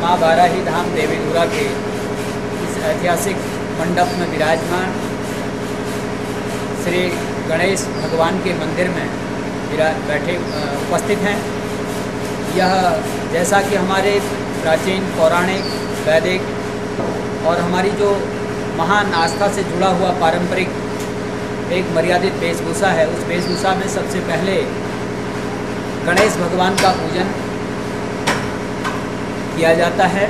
माँ बाराही धाम देवीधुरा के इस ऐतिहासिक मंडप में विराजमान श्री गणेश भगवान के मंदिर में बैठे उपस्थित हैं। यह जैसा कि हमारे प्राचीन पौराणिक वैदिक और हमारी जो महान आस्था से जुड़ा हुआ पारंपरिक एक मर्यादित वेशभूषा है, उस वेशभूषा में सबसे पहले गणेश भगवान का पूजन किया जाता है।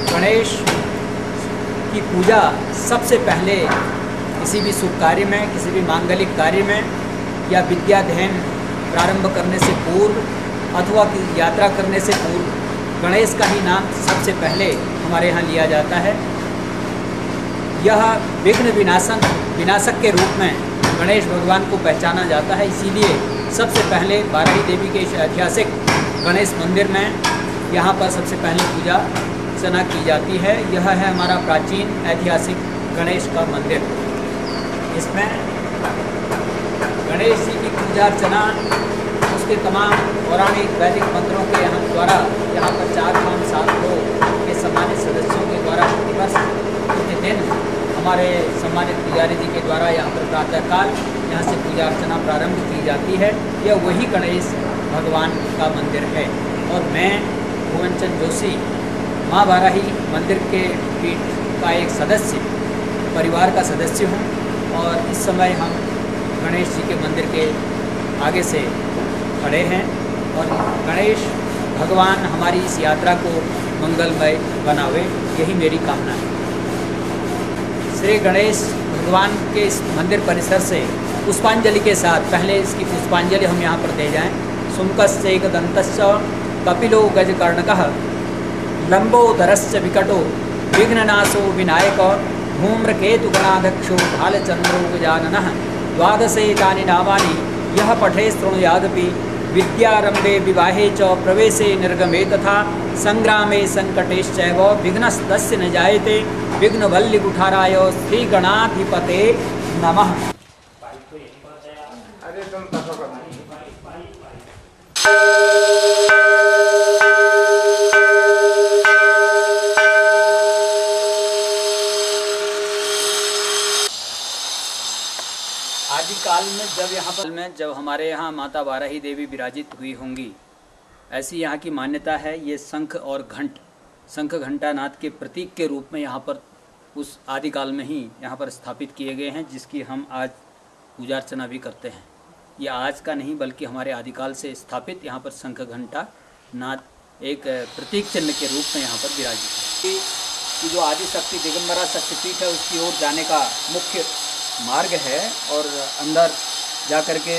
गणेश की पूजा सबसे पहले किसी भी शुभ कार्य में, किसी भी मांगलिक कार्य में या विद्याध्ययन प्रारंभ करने से पूर्व अथवा यात्रा करने से पूर्व गणेश का ही नाम सबसे पहले हमारे यहाँ लिया जाता है। यह विघ्न विनाशक के रूप में गणेश भगवान को पहचाना जाता है। इसीलिए सबसे पहले बाराही देवी के ऐतिहासिक गणेश मंदिर में यहाँ पर सबसे पहले पूजा अर्चना की जाती है। यह है हमारा प्राचीन ऐतिहासिक गणेश का मंदिर। इसमें गणेश जी की पूजा अर्चना उसके तमाम पौराणिक वैदिक मंत्रों के द्वारा यहाँ पर 4-5-7 लोग के सम्मानित सदस्यों के द्वारा प्रतिवर्ष प्रतिदिन हमारे सम्मानित पुजारी जी के द्वारा यहाँ पर प्रातःकाल यहाँ से पूजा अर्चना प्रारंभ की जाती है। यह वही गणेश भगवान का मंदिर है और मैं भुवनचंद जोशी माँ बाराही मंदिर के पीठ का एक सदस्य, परिवार का सदस्य हूँ और इस समय हम गणेश जी के मंदिर के आगे से खड़े हैं और गणेश भगवान हमारी इस यात्रा को मंगलमय बनावे, यही मेरी कामना है। श्री गणेश भगवान के इस मंदिर परिसर से पुष्पांजलि के साथ पहले इसकी पुष्पांजलि हम यहाँ पर दे जाएं। सुमुखश्चैकदन्तश्च कपिलो गजकर्णकः लंबोदरश्च विकटो विघ्ननाशो विनायक धूम्रकेतुगणाध्यक्षो भालचंद्रो गजाननः द्वादशैतानि नामानि यः पठे शृणुयादपि विद्यारंभे विवाहे च प्रवेशे निर्गमे तथा संग्रामे संकटेश्चैव विघ्नस्तस्य न जायते विघ्नवल्लिकुठाराय श्रीगणाधिपते नमः। आदिकाल में जब हमारे यहाँ माता बाराही देवी विराजित हुई होंगी, ऐसी यहाँ की मान्यता है। ये शंख और शंख घंटानाद के प्रतीक के रूप में यहाँ पर उस आदिकाल में ही यहाँ पर स्थापित किए गए हैं, जिसकी हम आज पूजा अर्चना भी करते हैं। ये आज का नहीं बल्कि हमारे आदिकाल से स्थापित यहाँ पर शंख घंटा नाद एक प्रतीक चिन्ह के रूप में यहाँ पर विराजित है। कि जो आदि शक्ति दिगंबरा शक्तिपीठ है उसकी ओर जाने का मुख्य मार्ग है और अंदर जा कर के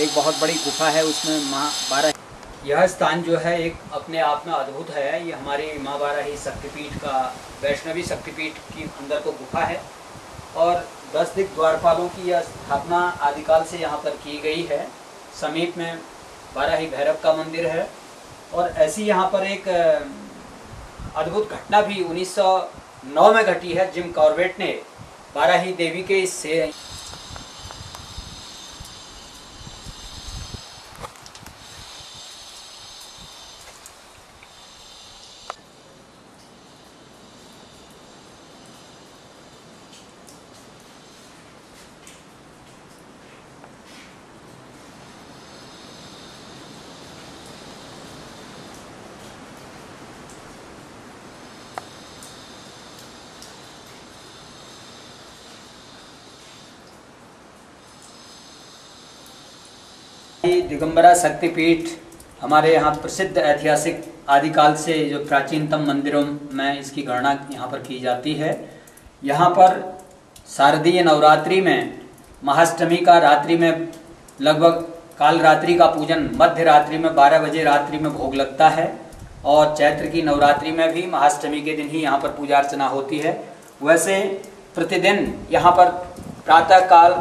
एक बहुत बड़ी गुफा है, उसमें माँ बाराही। यह स्थान जो है एक अपने आप में अद्भुत है। ये हमारी माँ बाराही शक्तिपीठ का, वैष्णवी शक्तिपीठ की अंदर को गुफा है और 10 दिक द्वारपालों की यह स्थापना आदिकाल से यहाँ पर की गई है। समीप में बाराही भैरव का मंदिर है और ऐसी यहाँ पर एक अद्भुत घटना भी 1909 में घटी है। जिम कॉर्बेट ने बाराही देवी के इससे दिगंबरा शक्तिपीठ हमारे यहाँ प्रसिद्ध ऐतिहासिक आदिकाल से जो प्राचीनतम मंदिरों में इसकी गणना यहाँ पर की जाती है। यहाँ पर शारदीय नवरात्रि में महाअष्टमी का रात्रि में लगभग काल रात्रि का पूजन मध्य रात्रि में 12 बजे रात्रि में भोग लगता है और चैत्र की नवरात्रि में भी महाअष्टमी के दिन ही यहाँ पर पूजा अर्चना होती है। वैसे प्रतिदिन यहाँ पर प्रातः काल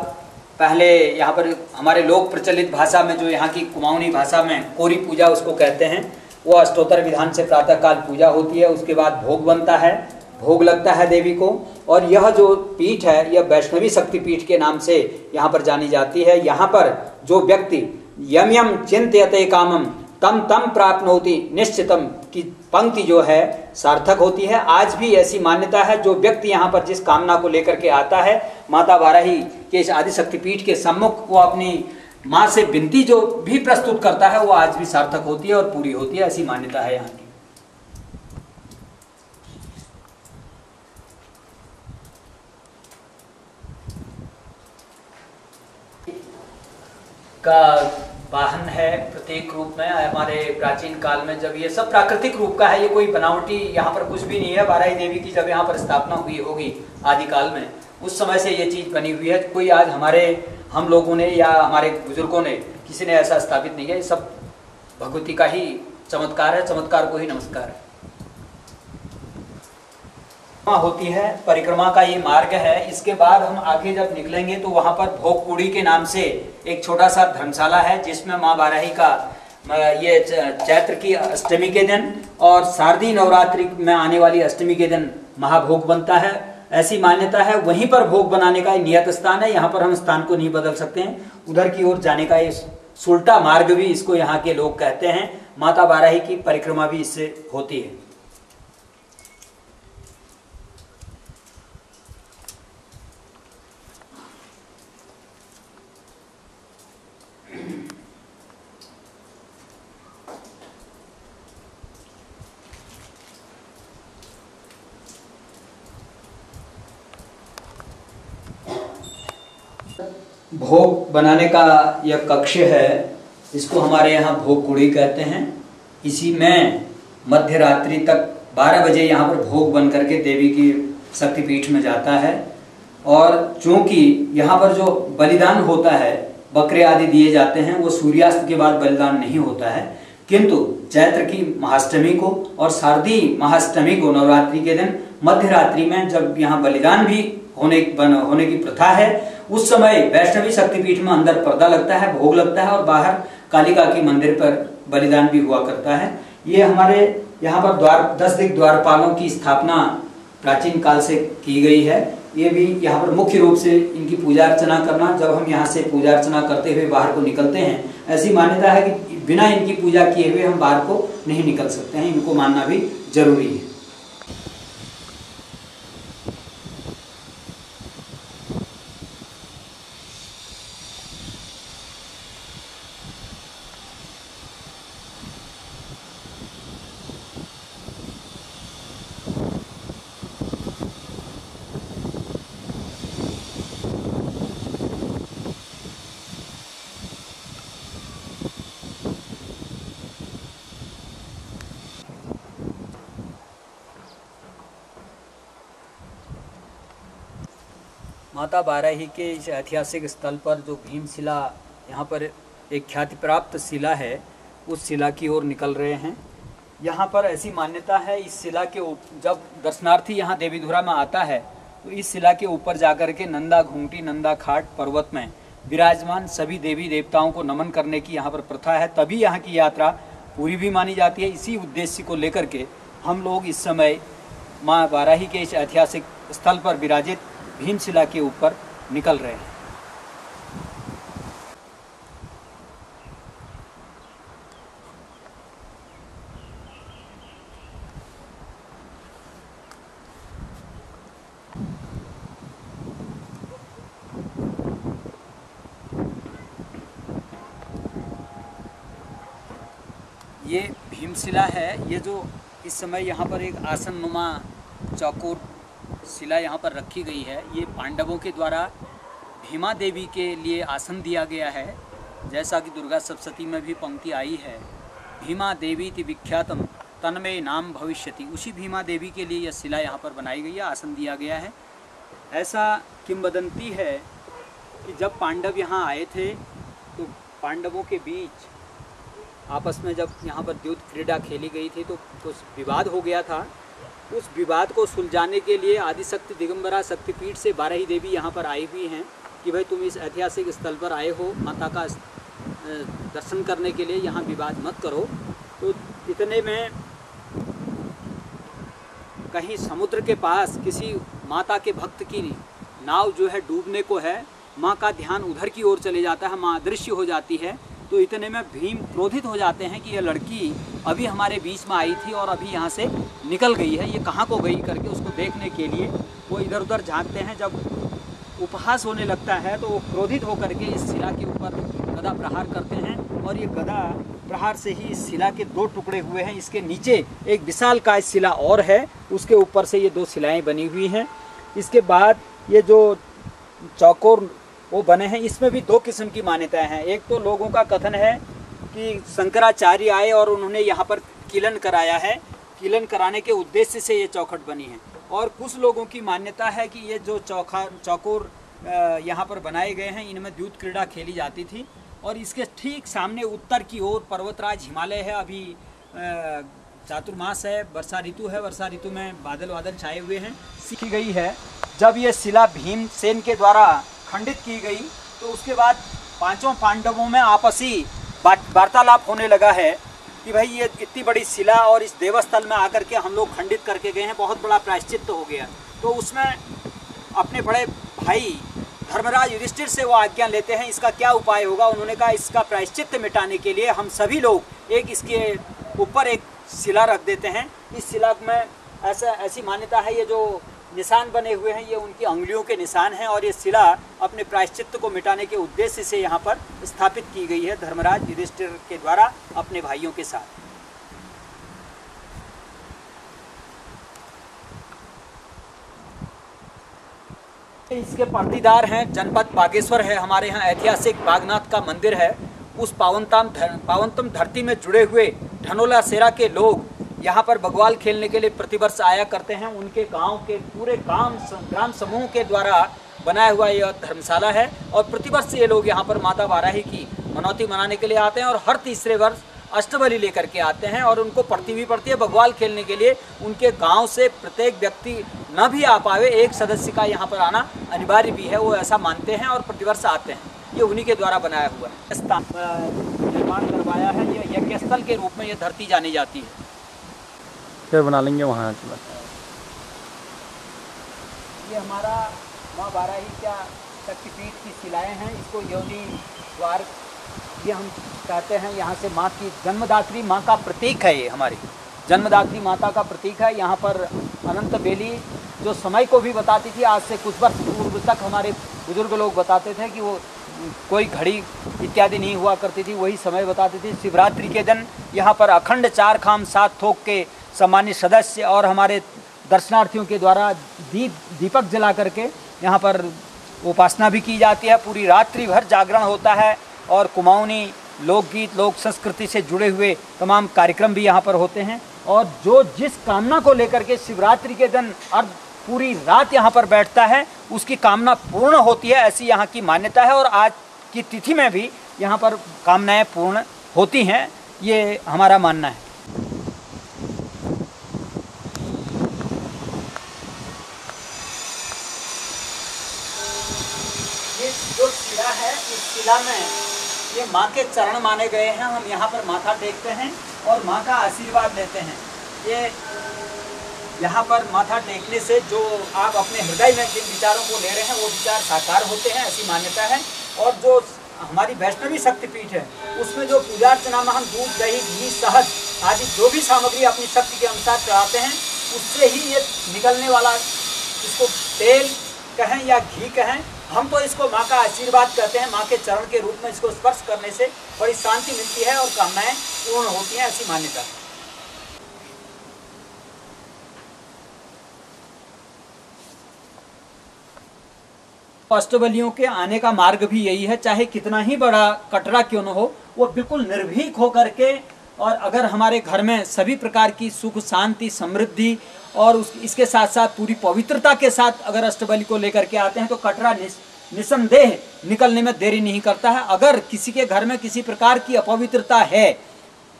पहले यहाँ पर हमारे लोक प्रचलित भाषा में जो यहाँ की कुमाऊनी भाषा में कोरी पूजा उसको कहते हैं, वो अष्टोत्तर विधान से प्रातः काल पूजा होती है। उसके बाद भोग बनता है, भोग लगता है देवी को। और यह जो पीठ है यह वैष्णवी शक्ति पीठ के नाम से यहाँ पर जानी जाती है। यहाँ पर जो व्यक्ति यम यम चिंतयते कामम तम तम प्राप्नोति निश्चितम की पंक्ति जो है सार्थक होती है। आज भी ऐसी मान्यता है, जो व्यक्ति यहाँ पर जिस कामना को लेकर के आता है माता वाराही के इस आदिशक्ति पीठ के सम्मुख, वो अपनी माँ से विनती जो भी प्रस्तुत करता है वो आज भी सार्थक होती है और पूरी होती है, ऐसी मान्यता है यहाँ की। का वाहन है प्रतीक रूप में। हमारे प्राचीन काल में जब ये सब प्राकृतिक रूप का है, ये कोई बनावटी यहाँ पर कुछ भी नहीं है। वाराही देवी की जब यहाँ पर स्थापना हुई होगी आदिकाल में, उस समय से ये चीज़ बनी हुई है। कोई आज हम लोगों ने या हमारे बुजुर्गों ने किसी ने ऐसा स्थापित नहीं है। सब भगवती का ही चमत्कार है, चमत्कार को ही नमस्कार है। होती है परिक्रमा का ये मार्ग है। इसके बाद हम आगे जब निकलेंगे तो वहां पर भोगकुड़ी के नाम से एक छोटा सा धर्मशाला है, जिसमें माँ वाराही का ये चैत्र की अष्टमी के दिन और शारदीय नवरात्रि में आने वाली अष्टमी के दिन महाभोग बनता है, ऐसी मान्यता है। वहीं पर भोग बनाने का नियत स्थान है, यहाँ पर हम स्थान को नहीं बदल सकते हैं। उधर की ओर जाने का ये सुल्टा मार्ग भी इसको यहाँ के लोग कहते हैं। माता वाराही की परिक्रमा भी इससे होती है। भोग बनाने का यह कक्ष है, इसको हमारे यहाँ भोगकुड़ी कहते हैं। इसी में मध्य रात्रि तक 12 बजे यहाँ पर भोग बन करके देवी की शक्तिपीठ में जाता है। और चूंकि यहाँ पर जो बलिदान होता है, बकरे आदि दिए जाते हैं, वो सूर्यास्त के बाद बलिदान नहीं होता है, किंतु चैत्र की महाअष्टमी को और शारदीय महाअष्टमी को नवरात्रि के दिन मध्य रात्रि में जब यहाँ बलिदान भी होने की प्रथा है, उस समय वैष्णवी शक्तिपीठ में अंदर पर्दा लगता है, भोग लगता है और बाहर कालिका की मंदिर पर बलिदान भी हुआ करता है। ये हमारे यहाँ पर 10 दिग् द्वारपालों की स्थापना प्राचीन काल से की गई है। ये भी यहाँ पर मुख्य रूप से इनकी पूजा अर्चना करना, जब हम यहाँ से पूजा अर्चना करते हुए बाहर को निकलते हैं, ऐसी मान्यता है कि बिना इनकी पूजा किए हुए हम बाहर को नहीं निकल सकते हैं। इनको मानना भी जरूरी है। माता वाराही के इस ऐतिहासिक स्थल पर जो भीमशिला यहाँ पर एक ख्याति प्राप्त शिला है, उस शिला की ओर निकल रहे हैं। यहाँ पर ऐसी मान्यता है, इस शिला के जब दर्शनार्थी यहाँ देवीधुरा में आता है तो इस शिला के ऊपर जाकर के नंदा घूंटी नंदा खाट पर्वत में विराजमान सभी देवी देवताओं को नमन करने की यहाँ पर प्रथा है। तभी यहाँ की यात्रा पूरी भी मानी जाती है। इसी उद्देश्य को लेकर के हम लोग इस समय माँ वाराही के इस ऐतिहासिक स्थल पर विराजित भीमशिला के ऊपर निकल रहे हैं। ये भीमशिला है। ये जो इस समय यहाँ पर एक आसन नुमा चौकोर शिला यहाँ पर रखी गई है, ये पांडवों के द्वारा भीमा देवी के लिए आसन दिया गया है। जैसा कि दुर्गा सप्तशती में भी पंक्ति आई है, भीमा देवी ति विख्यातम तन्मय नाम भविष्यति। उसी भीमा देवी के लिए यह शिला यहाँ पर बनाई गई है, आसन दिया गया है। ऐसा किंवदंती है कि जब पांडव यहाँ आए थे तो पांडवों के बीच आपस में जब यहाँ पर द्यूत क्रीड़ा खेली गई थी तो कुछ विवाद हो गया था। उस विवाद को सुलझाने के लिए आदिशक्ति दिगंबरा शक्तिपीठ से 12 देवी यहाँ पर आई हुई हैं कि भाई तुम इस ऐतिहासिक स्थल पर आए हो माता का दर्शन करने के लिए, यहाँ विवाद मत करो। तो इतने में कहीं समुद्र के पास किसी माता के भक्त की नाव जो है डूबने को है, माँ का ध्यान उधर की ओर चले जाता है, माँ अदृश्य हो जाती है। तो इतने में भीम क्रोधित हो जाते हैं कि यह लड़की अभी हमारे बीच में आई थी और अभी यहाँ से निकल गई है, ये कहाँ को गई करके उसको देखने के लिए वो इधर उधर झांकते हैं। जब उपहास होने लगता है तो वो क्रोधित होकर के इस शिला के ऊपर गदा प्रहार करते हैं और ये गदा प्रहार से ही इस शिला के 2 टुकड़े हुए हैं। इसके नीचे एक विशालकाय शिला और है, उसके ऊपर से ये 2 शिलाएँ बनी हुई हैं। इसके बाद ये जो चौकोर वो बने हैं, इसमें भी 2 किस्म की मान्यताएं हैं। एक तो लोगों का कथन है कि शंकराचार्य आए और उन्होंने यहाँ पर कीलन कराया है, कीलन कराने के उद्देश्य से ये चौखट बनी है। और कुछ लोगों की मान्यता है कि ये जो चौकोर यहाँ पर बनाए गए हैं, इनमें द्यूत क्रीड़ा खेली जाती थी। और इसके ठीक सामने उत्तर की ओर पर्वतराज हिमालय है। अभी चातुर्मास है, वर्षा ऋतु है, वर्षा ऋतु में बादल वादल छाए हुए हैं। सीखी गई है जब ये शिला भीमसेन के द्वारा खंडित की गई तो उसके बाद 5 पांडवों में आपसी वार्तालाप होने लगा है कि भाई ये इतनी बड़ी शिला और इस देवस्थल में आकर के हम लोग खंडित करके गए हैं, बहुत बड़ा प्रायश्चित्त हो गया। तो उसमें अपने बड़े भाई धर्मराज युधिष्ठिर से वो आज्ञा लेते हैं इसका क्या उपाय होगा। उन्होंने कहा इसका प्रायश्चित्त मिटाने के लिए हम सभी लोग एक इसके ऊपर एक शिला रख देते हैं। इस शिला में ऐसी मान्यता है, ये जो निशान बने हुए हैं ये उनकी अंगुलियों के निशान हैं और ये शिला अपने प्रायश्चित्त को मिटाने के उद्देश्य से यहाँ पर स्थापित की गई है धर्मराज युधिष्ठिर के द्वारा अपने भाइयों के साथ। इसके पाटीदार हैं, जनपद बागेश्वर है, हमारे यहाँ ऐतिहासिक बागनाथ का मंदिर है। उस पावनतम धरती में जुड़े हुए धनोला सेरा के लोग यहाँ पर बग्वाल खेलने के लिए प्रतिवर्ष आया करते हैं। उनके गांव के पूरे ग्राम समूह के द्वारा बनाया हुआ यह धर्मशाला है और प्रतिवर्ष ये लोग यहाँ पर माता वाराही की मनौती मनाने के लिए आते हैं और हर तीसरे वर्ष अष्टबली लेकर के आते हैं। और उनको पड़ती भी पड़ती है बग्वाल खेलने के लिए। उनके गांव से प्रत्येक व्यक्ति न भी आ पावे, एक सदस्य का यहाँ पर आना अनिवार्य भी है, वो ऐसा मानते हैं और प्रतिवर्ष आते हैं। ये उन्हीं के द्वारा बनाया हुआ है, निर्माण करवाया है। ये यज्ञस्थल के रूप में ये धरती जानी जाती है। फिर बना लेंगे वहाँ के बाद। ये हमारा माँ वाराही का शक्तिपीठ की शिलाएँ हैं। इसको योनि द्वार ये हम कहते हैं। यहाँ से माँ की जन्मदात्री माँ का प्रतीक है, ये हमारी जन्मदात्री माता का प्रतीक है। यहाँ पर अनंत बेली जो समय को भी बताती थी, आज से कुछ वर्ष पूर्व तक हमारे बुजुर्ग लोग बताते थे कि वो कोई घड़ी इत्यादि नहीं हुआ करती थी, वही समय बताती थी। शिवरात्रि के दिन यहाँ पर अखंड 4 खाम 7 थोक के सम्मानित सदस्य और हमारे दर्शनार्थियों के द्वारा दीपक जला करके यहाँ पर उपासना भी की जाती है। पूरी रात्रि भर जागरण होता है और कुमाऊनी लोकगीत लोक संस्कृति से जुड़े हुए तमाम कार्यक्रम भी यहाँ पर होते हैं। और जो जिस कामना को लेकर के शिवरात्रि के दिन पूरी रात यहाँ पर बैठता है उसकी कामना पूर्ण होती है, ऐसी यहाँ की मान्यता है। और आज की तिथि में भी यहाँ पर कामनाएं पूर्ण होती हैं, ये हमारा मानना है। ये जो शिला है, इस शिला में ये माँ के चरण माने गए हैं। हम यहाँ पर माथा टेकते हैं और माँ का आशीर्वाद लेते हैं। ये यहाँ पर माथा टेकने से जो आप अपने हृदय में जिन विचारों को ले रहे हैं वो विचार साकार होते हैं, ऐसी मान्यता है। और जो हमारी वैष्णवी शक्तिपीठ है उसमें जो पूजा अर्चना में हम दूध दही घी शहद आदि जो भी सामग्री अपनी शक्ति के अनुसार चढ़ाते हैं उससे ही ये निकलने वाला, इसको तेल कहें या घी कहें, हम तो इसको माँ का आशीर्वाद कहते हैं। माँ के चरण के रूप में इसको स्पर्श करने से बड़ी शांति मिलती है और कामनाएं पूर्ण होती हैं, ऐसी मान्यता है। अष्टबलियों के आने का मार्ग भी यही है, चाहे कितना ही बड़ा कटरा क्यों न हो, वो बिल्कुल निर्भीक होकर के, और अगर हमारे घर में सभी प्रकार की सुख शांति समृद्धि और इसके साथ साथ पूरी पवित्रता के साथ अगर अष्टबली को लेकर के आते हैं तो कटरा निसंदेह निकलने में देरी नहीं करता है। अगर किसी के घर में किसी प्रकार की अपवित्रता है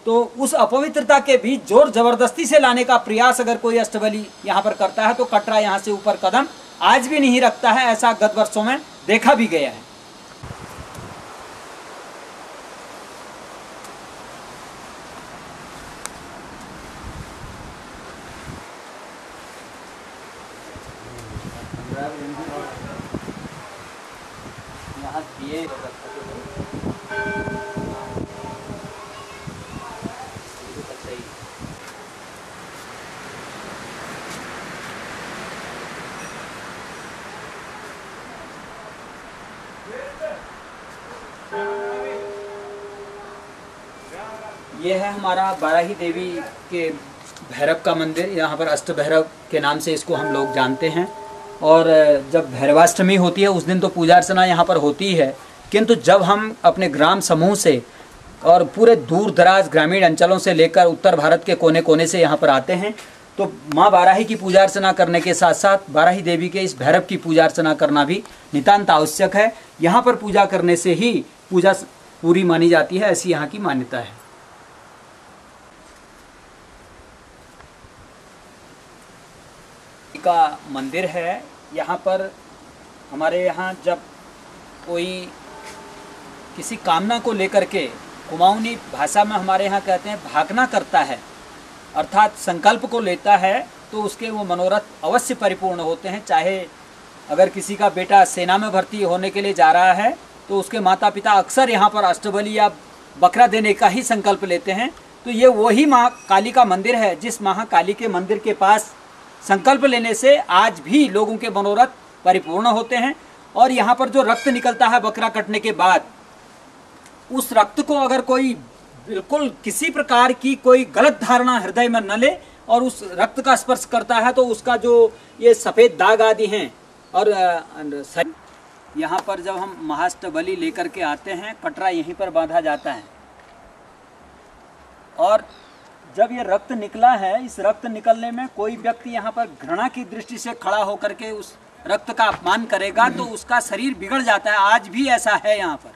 तो उस अपवित्रता के भी जोर जबरदस्ती से लाने का प्रयास अगर कोई अष्टबली यहाँ पर करता है तो कटरा यहाँ से ऊपर कदम आज भी नहीं रखता है। ऐसा गत वर्षों में देखा भी गया है। यहाँ दिए ये है हमारा बाराही देवी के भैरव का मंदिर। यहाँ पर अष्ट भैरव के नाम से इसको हम लोग जानते हैं। और जब भैरवाष्टमी होती है उस दिन तो पूजा अर्चना यहाँ पर होती है, किंतु जब हम अपने ग्राम समूह से और पूरे दूर दराज ग्रामीण अंचलों से लेकर उत्तर भारत के कोने कोने से यहाँ पर आते हैं तो माँ बाराही की पूजा अर्चना करने के साथ साथ बाराही देवी के इस भैरव की पूजा अर्चना करना भी नितांत आवश्यक है। यहाँ पर पूजा करने से ही पूजा पूरी मानी जाती है, ऐसी यहाँ की मान्यता है। का मंदिर है। यहाँ पर हमारे यहाँ जब कोई किसी कामना को लेकर के कुमाऊनी भाषा में हमारे यहाँ कहते हैं भागना करता है, अर्थात संकल्प को लेता है, तो उसके वो मनोरथ अवश्य परिपूर्ण होते हैं। चाहे अगर किसी का बेटा सेना में भर्ती होने के लिए जा रहा है तो उसके माता पिता अक्सर यहाँ पर अष्टबली या बकरा देने का ही संकल्प लेते हैं। तो ये वही माँ काली का मंदिर है जिस महाकाली के मंदिर के पास संकल्प लेने से आज भी लोगों के मनोरथ परिपूर्ण होते हैं। और यहाँ पर जो रक्त निकलता है बकरा कटने के बाद, उस रक्त को अगर कोई बिल्कुल किसी प्रकार की कोई गलत धारणा हृदय में न ले और उस रक्त का स्पर्श करता है तो उसका जो ये सफ़ेद दाग आदि हैं और यहाँ पर जब हम महाष्टबली लेकर के आते हैं कटरा यहीं पर बांधा जाता है। और जब ये रक्त निकला है, इस रक्त निकलने में कोई व्यक्ति यहाँ पर घृणा की दृष्टि से खड़ा होकर के उस रक्त का अपमान करेगा तो उसका शरीर बिगड़ जाता है। आज भी ऐसा है यहाँ पर।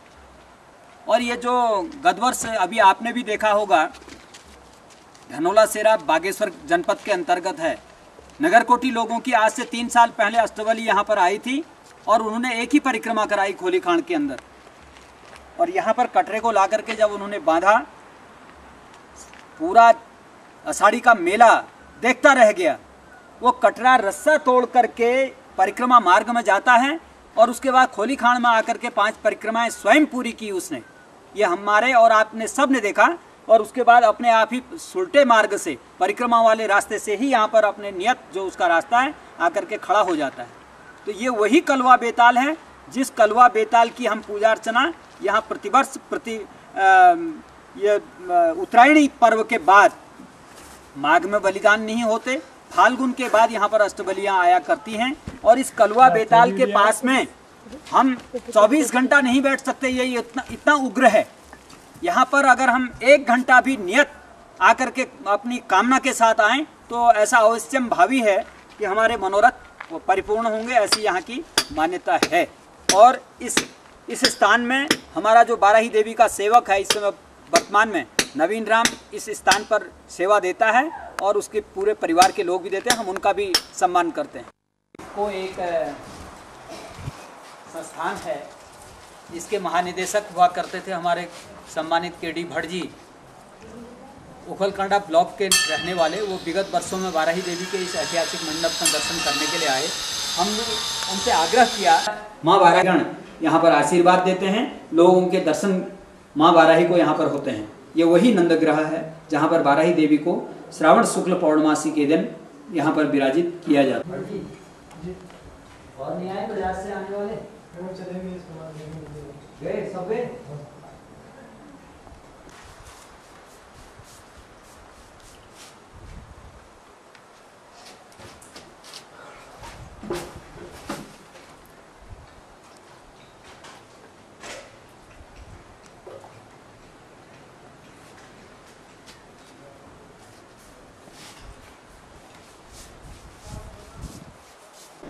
और ये जो गदवर्ष अभी आपने भी देखा होगा, धनोला सेरा बागेश्वर जनपद के अंतर्गत है। नगरकोटी लोगों की आज से 3 साल पहले अष्टबली यहाँ पर आई थी और उन्होंने एक ही परिक्रमा कराई खोली खान के अंदर। और यहाँ पर कटरे को ला करके जब उन्होंने बांधा, पूरा आषाढ़ी का मेला देखता रह गया। वो कटरा रस्सा तोड़ करके परिक्रमा मार्ग में जाता है और उसके बाद खोली खान में आकर के 5 परिक्रमाएं स्वयं पूरी की उसने। ये हमारे और आपने सब ने देखा। और उसके बाद अपने आप ही सुलटे मार्ग से परिक्रमा वाले रास्ते से ही यहाँ पर अपने नियत जो उसका रास्ता है आकर के खड़ा हो जाता है। तो ये वही कलवा बेताल है जिस कलवा बेताल की हम पूजा अर्चना यहाँ प्रतिवर्ष ये उत्तरायणी पर्व के बाद, माघ में बलिदान नहीं होते, फाल्गुन के बाद यहाँ पर अष्टबलियाँ आया करती हैं। और इस कलवा बेताल के पास में हम 24 घंटा नहीं बैठ सकते, ये इतना उग्र है। यहाँ पर अगर हम 1 घंटा भी नियत आकर के अपनी कामना के साथ आएँ तो ऐसा अवश्यम भावी है कि हमारे मनोरथ वो परिपूर्ण होंगे, ऐसी यहाँ की मान्यता है। और इस स्थान में हमारा जो बाराही देवी का सेवक है इस समय वर्तमान में नवीन राम इस स्थान पर सेवा देता है और उसके पूरे परिवार के लोग भी देते हैं, हम उनका भी सम्मान करते हैं। को एक संस्थान है, इसके महानिदेशक हुआ करते थे हमारे सम्मानित के.डी. भट्ट जी, उखलकांडा ब्लॉक के रहने वाले। वो विगत वर्षों में बाराही देवी के इस ऐतिहासिक मंडप का दर्शन करने के लिए आए। हमने उनसे आग्रह किया, माँ बाराहीगण यहाँ पर आशीर्वाद देते हैं, लोगों के दर्शन माँ बाराही को यहाँ पर होते हैं। ये वही नंदग्रह है जहाँ पर बाराही देवी को श्रावण शुक्ल पौर्णमासी के दिन यहाँ पर विराजित किया जाता है। और नहीं आए बाजार से आने वाले गए सब गए।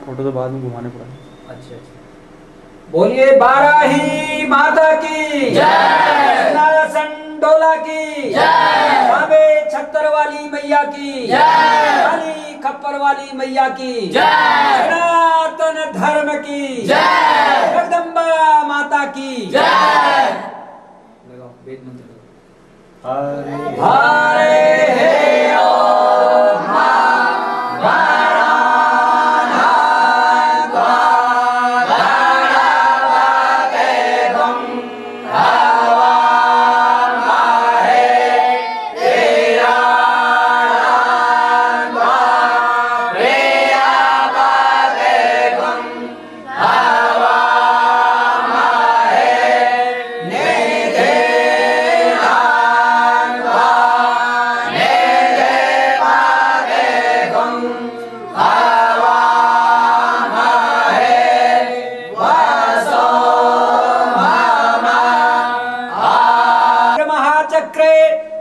फोटो तो बाद में घुमाने पड़ा। अच्छा अच्छा। बोलिए बाराही माता की जय, सिंहासन डोला की जय, बाबे छत्तर वाली मैया की जय, काली खप्पर वाली मैया की जय, सनातन धर्म की जय, जगदम्बा माता की जय। लगाओ वेद मंत्र। हरे हे ओम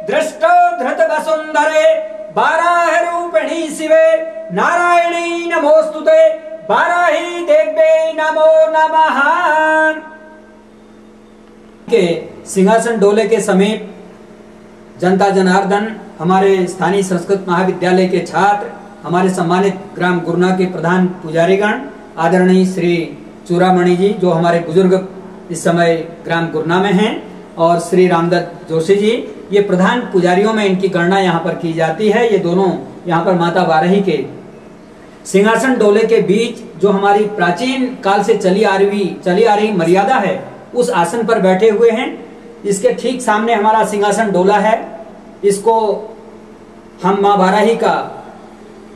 दृष्टो धृत वसुंधरे बाराह रूपिणी शिवे नारायणी नमोस्तुते बाराही देव्यै नमो नमः। के सिंहासन डोले के समीप जनता जनार्दन, हमारे स्थानीय संस्कृत महाविद्यालय के छात्र, हमारे सम्मानित ग्राम गुरना के प्रधान पुजारीगण आदरणीय श्री चूड़ामणि जी जो हमारे बुजुर्ग इस समय ग्राम गुरना में हैं, और श्री रामदत्त जोशी जी, ये प्रधान पुजारियों में इनकी गणना यहाँ पर की जाती है। ये दोनों यहाँ पर माता बाराही के सिंहासन डोले के बीच जो हमारी प्राचीन काल से चली आ रही मर्यादा है उस आसन पर बैठे हुए हैं। इसके ठीक सामने हमारा सिंहासन डोला है। इसको हम माँ बाराही का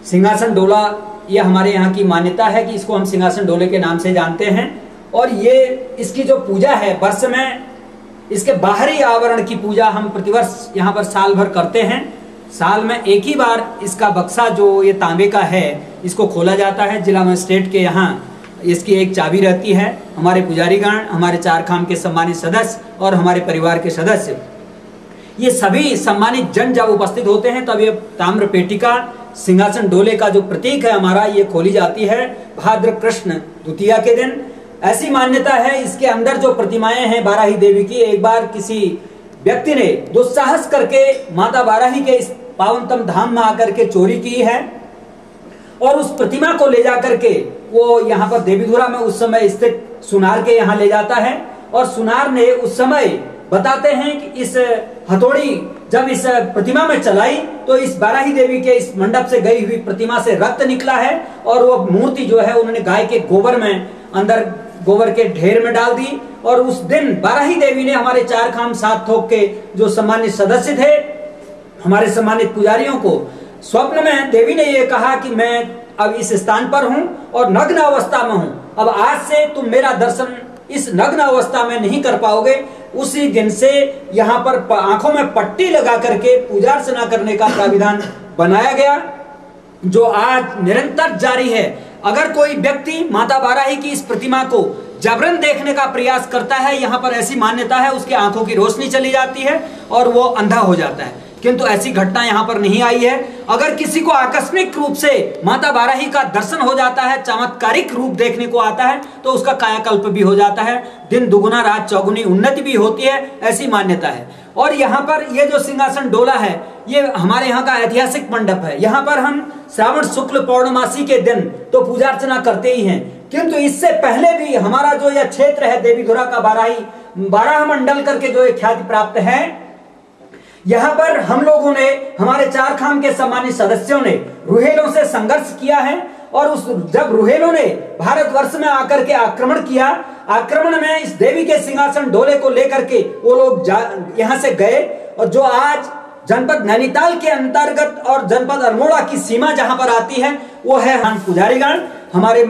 सिंहासन डोला, ये हमारे यहाँ की मान्यता है कि इसको हम सिंहासन डोले के नाम से जानते हैं। और ये इसकी जो पूजा है वर्ष में, इसके बाहरी आवरण की पूजा हम प्रतिवर्ष यहाँ पर साल भर करते हैं। साल में एक ही बार इसका बक्सा जो ये तांबे का है इसको खोला जाता है। जिला मजिस्ट्रेट के यहाँ इसकी एक चाबी रहती है। हमारे पुजारीगण, हमारे चारखाम के सम्मानित सदस्य और हमारे परिवार के सदस्य, ये सभी सम्मानित जन जब उपस्थित होते हैं तब ये ताम्र पेटिका सिंहासन डोले का जो प्रतीक है हमारा, ये खोली जाती है भाद्र कृष्ण द्वितीया के दिन। ऐसी मान्यता है इसके अंदर जो प्रतिमाएं हैं बाराही देवी की, एक बार किसी व्यक्ति ने दुस्साहस करके माता बाराही के इस पावनतम धाम में आकर के चोरी की है और उस प्रतिमा को ले जाकर के वो यहाँ पर देवीधुरा में उस समय स्थित सुनार के यहाँ ले जाता है। और सुनार ने उस समय बताते हैं कि इस हथौड़ी जब इस प्रतिमा में चलाई तो इस बाराही देवी के इस मंडप से गई हुई प्रतिमा से रक्त निकला है और वो मूर्ति जो है उन्होंने गाय के गोबर में अंदर गोबर के ढेर में डाल दी। और उस दिन बाराही देवी ने हमारे चारखाम सात थोक के जो सम्मानित सदस्य थे, हमारे सम्मानित पुजारियों को स्वप्न में देवी ने ये कहा कि मैं अब इस स्थान पर हूं और नग्न अवस्था में हूं, अब आज से तुम मेरा दर्शन इस नग्न अवस्था में नहीं कर पाओगे। उसी दिन से यहाँ पर आंखों में पट्टी लगा करके पूजा अर्चना करने का प्राविधान बनाया गया जो आज निरंतर जारी है। अगर कोई व्यक्ति माता बाराही की इस प्रतिमा को जबरन देखने का प्रयास करता है, यहाँ पर ऐसी मान्यता है उसकी आंखों की रोशनी चली जाती है और वो अंधा हो जाता है, किंतु ऐसी घटना यहाँ पर नहीं आई है। अगर किसी को आकस्मिक रूप से माता बाराही का दर्शन हो जाता है, चमत्कारिक रूप देखने को आता है, तो उसका कायाकल्प भी हो जाता है, दिन दुगुना रात चौगुनी उन्नति भी होती है, ऐसी मान्यता है। और यहाँ पर ये जो सिंहासन डोला है ये हमारे यहाँ का ऐतिहासिक मंडप है। यहाँ पर हम श्रावण शुक्ल पौर्णमासी के दिन तो पूजा अर्चना करते ही हैं, किंतु इससे पहले भी हमारा जो यह क्षेत्र है देवीधुरा का बाराह मंडल करके जो एक ख्याति प्राप्त है, यहाँ पर हम लोगों ने, हमारे चारखाम के सम्मानित सदस्यों ने रुहेलों से संघर्ष किया है। और जब रुहेलों ने भारतवर्ष में आकर के आक्रमण किया, आक्रमण में इस देवी के सिंहासन डोले को लेकर के वो लोग यहाँ से गए और जो आज जनपद नैनीताल के अंतर्गत और जनपद अल्मोड़ा की सीमा जहां पर आती है वो है हम पुजारीगण, हमारे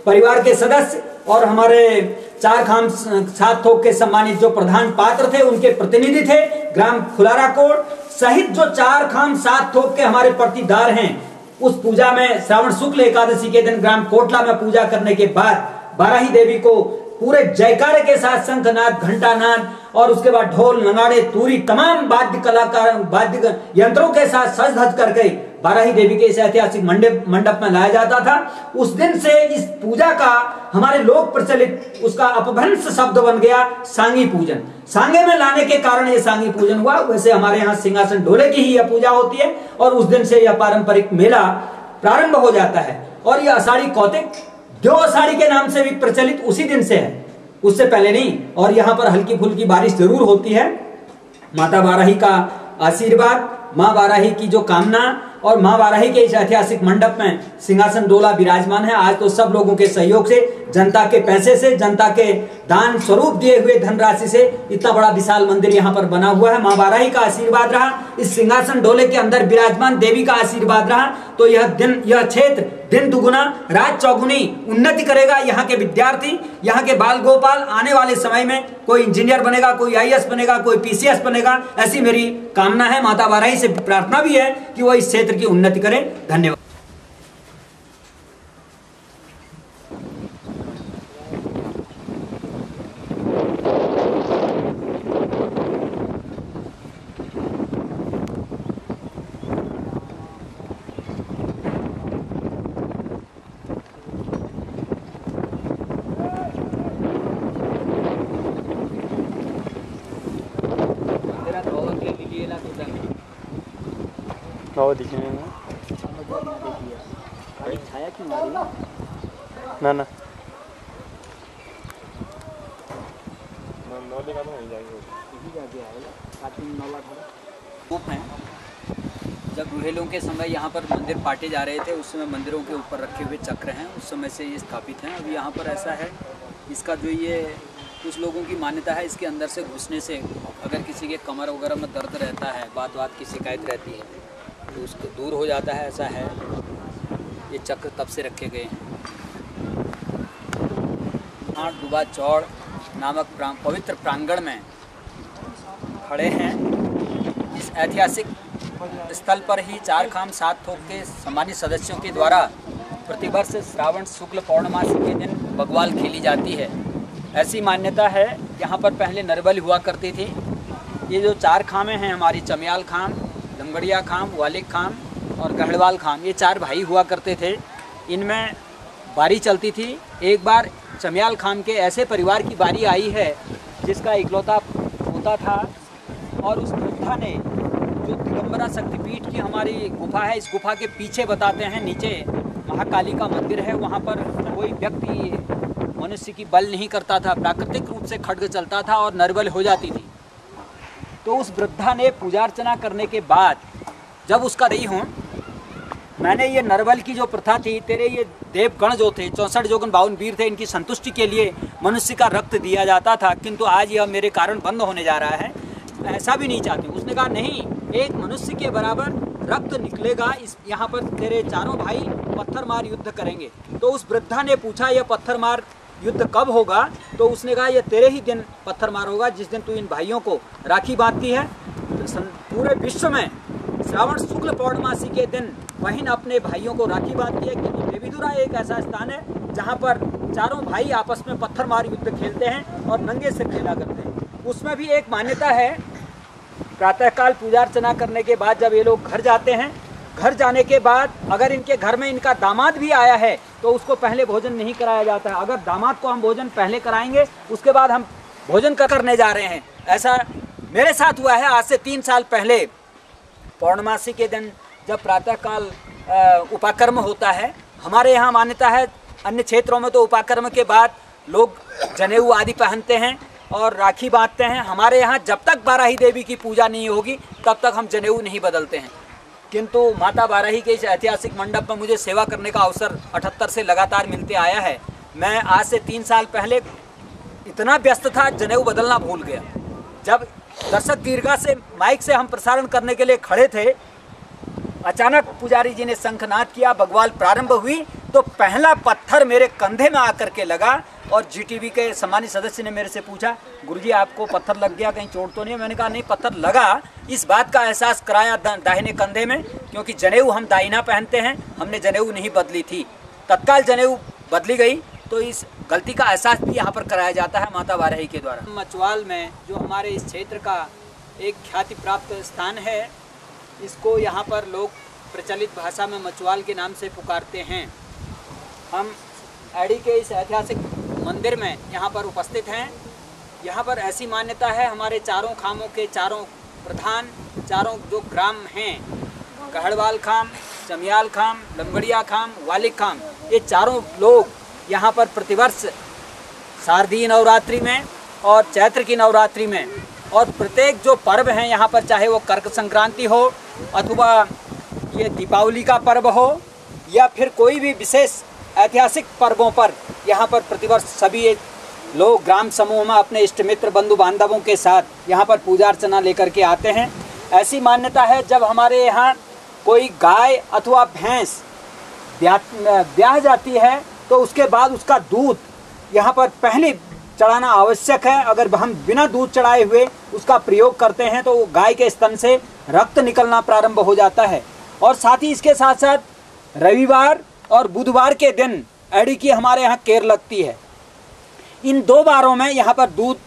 परिवार के सदस्य और हमारे चारखाम सात थोक के सम्मानित जो प्रधान पात्र थे उनके प्रतिनिधि थे, ग्राम खुलारा कोट सहित जो चारखाम सात थोक के हमारे प्रतिदार हैं। उस पूजा में श्रावण शुक्ल एकादशी के दिन ग्राम कोटला में पूजा करने के बाद बाराही देवी को पूरे जयकारे के साथ शंखनाद, घंटानाद और उसके बाद ढोल, नगाड़े, तूरी, तमाम वाद्य कलाकार वाद्य यंत्रों के साथ सज धज करके बाराही देवी के इस ऐतिहासिक मंडप में लाया जाता था, उस दिन से इस पूजा का हमारे लोक प्रचलित उसका अपभ्रंश शब्द बन गया सांगी पूजन। सांगे में लाने के कारण ये सांगी पूजन हुआ। वैसे हमारे यहाँ सिंहासन डोले की ही यह पूजा होती है और उस दिन से यह पारंपरिक मेला प्रारंभ हो जाता है। और यह आषाढ़ी कौतिक देव आषाढ़ी के नाम से भी प्रचलित उसी दिन से है, उससे पहले नहीं। और यहाँ पर हल्की फुल्की बारिश जरूर होती है। माता बाराही का आशीर्वाद, माँ बाराही की जो कामना और माँ बाराही के इस ऐतिहासिक मंडप में सिंहासन डोला विराजमान है। आज तो सब लोगों के सहयोग से, जनता के पैसे से, जनता के दान स्वरूप दिए हुए धनराशि से इतना बड़ा विशाल मंदिर यहाँ पर बना हुआ है। माँ बाराही का आशीर्वाद रहा, इस सिंहासन डोले के अंदर विराजमान देवी का आशीर्वाद रहा, तो यह क्षेत्र दिन दुगुना रात चौगुनी उन्नति करेगा। यहाँ के विद्यार्थी, यहाँ के बाल गोपाल आने वाले समय में कोई इंजीनियर बनेगा, कोई IAS बनेगा, कोई PCS बनेगा, ऐसी मेरी कामना है। माता बाराही से प्रार्थना भी है कि वो इस क्षेत्र की उन्नति करें। धन्यवाद। और दिखेंगे छाया क्यों आ रही है? ना ना जब गुहेलों के समय यहाँ पर मंदिर पाटे जा रहे थे, उस समय मंदिरों के ऊपर रखे हुए चक्र हैं, उस समय से ये स्थापित हैं। अब यहाँ पर ऐसा है, इसका जो ये कुछ लोगों की मान्यता है, इसके अंदर से घुसने से अगर किसी के कमर वगैरह में दर्द रहता है, बात की शिकायत रहती है, तो उसको दूर हो जाता है। ऐसा है, ये चक्र तब से रखे गए हैं। 8 डुबा चौड़ नामक पवित्र प्रांगण में खड़े हैं। इस ऐतिहासिक स्थल पर ही 4 खाम 7 थोक के सम्मानित सदस्यों के द्वारा प्रतिवर्ष श्रावण शुक्ल पौर्णमासी के दिन बग्वाल खेली जाती है। ऐसी मान्यता है। यहाँ पर पहले नरबली हुआ करती थी। ये जो 4 खामें हैं हमारी, चमियाल खाम, लंगड़िया खाम, वालिक खाम और गढ़वाल खाम, ये 4 भाई हुआ करते थे। इनमें बारी चलती थी। एक बार चमियाल खाम के ऐसे परिवार की बारी आई है जिसका इकलौता पोता था, और उस वृद्धा ने जो दिगंबरा शक्तिपीठ की हमारी गुफा है, इस गुफा के पीछे बताते हैं नीचे महाकाली का मंदिर है। वहाँ पर कोई व्यक्ति मनुष्य की बल नहीं करता था, प्राकृतिक रूप से खड्ग चलता था और नरबल हो जाती थी। तो उस वृद्धा ने पूजा अर्चना करने के बाद जब उसका रही हूँ, मैंने ये नरबल की जो प्रथा थी, तेरे ये देवगण जो थे 64 जोगन 52 वीर थे, इनकी संतुष्टि के लिए मनुष्य का रक्त दिया जाता था, किंतु आज यह मेरे कारण बंद होने जा रहा है, ऐसा भी नहीं चाहते। उसने कहा नहीं, एक मनुष्य के बराबर रक्त निकलेगा, इस यहाँ पर तेरे चारों भाई पत्थर मार युद्ध करेंगे। तो उस वृद्धा ने पूछा यह पत्थर मार युद्ध कब होगा? तो उसने कहा यह तेरे ही दिन पत्थर मार होगा, जिस दिन तू इन भाइयों को राखी बांधती है। तो पूरे विश्व में श्रावण शुक्ल पौर्णमासी के दिन बहन अपने भाइयों को राखी बांधती है, क्योंकि देवीदुरा एक ऐसा स्थान है जहाँ पर चारों भाई आपस में पत्थर मार युद्ध खेलते हैं और नंगे सिर खेला करते हैं। उसमें भी एक मान्यता है, प्रातःकाल पूजा अर्चना करने के बाद जब ये लोग घर जाते हैं, घर जाने के बाद अगर इनके घर में इनका दामाद भी आया है तो उसको पहले भोजन नहीं कराया जाता है। अगर दामाद को हम भोजन पहले कराएंगे, उसके बाद हम भोजन करने जा रहे हैं। ऐसा मेरे साथ हुआ है आज से 3 साल पहले। पौर्णमासी के दिन जब प्रातःकाल उपाकर्म होता है, हमारे यहाँ मान्यता है, अन्य क्षेत्रों में तो उपाकर्म के बाद लोग जनेऊ आदि पहनते हैं और राखी बांधते हैं। हमारे यहाँ जब तक बाराही देवी की पूजा नहीं होगी तब तक हम जनेऊ नहीं बदलते हैं। किंतु माता बाराही के इस ऐतिहासिक मंडप में मुझे सेवा करने का अवसर 78 से लगातार मिलते आया है। मैं आज से 3 साल पहले इतना व्यस्त था, जनेऊ बदलना भूल गया। जब दर्शक दीर्घा से माइक से हम प्रसारण करने के लिए खड़े थे, अचानक पुजारी जी ने शंखनाद किया, बग्वाल प्रारंभ हुई, तो पहला पत्थर मेरे कंधे में आकर के लगा और GTV के सम्मानित सदस्य ने मेरे से पूछा, गुरुजी आपको पत्थर लग गया, कहीं चोट तो नहीं? मैंने कहा नहीं, पत्थर लगा। इस बात का एहसास कराया दाहिने कंधे में, क्योंकि जनेऊ हम दाहिना पहनते हैं, हमने जनेऊ नहीं बदली थी। तत्काल जनेऊ बदली गई, तो इस गलती का एहसास भी यहाँ पर कराया जाता है माता बाराही के द्वारा। मचवाल में जो हमारे इस क्षेत्र का एक ख्याति प्राप्त स्थान है, इसको यहाँ पर लोग प्रचलित भाषा में मचुआल के नाम से पुकारते हैं। हम एडी के इस ऐतिहासिक मंदिर में यहाँ पर उपस्थित हैं। यहाँ पर ऐसी मान्यता है, हमारे चारों खामों के चारों प्रधान, चारों जो ग्राम हैं, गहड़वाल खाम, चमियाल खाम, लंगड़िया खाम, वालिक खाम, ये चारों लोग यहाँ पर प्रतिवर्ष शारदीय नवरात्रि में और चैत्र की नवरात्रि में और प्रत्येक जो पर्व हैं यहाँ पर, चाहे वो कर्क संक्रांति हो अथवा ये दीपावली का पर्व हो या फिर कोई भी विशेष ऐतिहासिक पर्वों पर यहाँ पर प्रतिवर्ष सभी लोग ग्राम समूह में अपने इष्ट मित्र बंधु बांधवों के साथ यहाँ पर पूजा अर्चना लेकर के आते हैं। ऐसी मान्यता है, जब हमारे यहाँ कोई गाय अथवा भैंस ब्याह जाती है तो उसके बाद उसका दूध यहाँ पर पहले चढ़ाना आवश्यक है। अगर हम बिना दूध चढ़ाए हुए उसका प्रयोग करते हैं तो गाय के स्तन से रक्त निकलना प्रारंभ हो जाता है। और साथ ही इसके साथ साथ रविवार और बुधवार के दिन एडी की हमारे यहाँ केर लगती है। इन 2 बारों में यहाँ पर दूध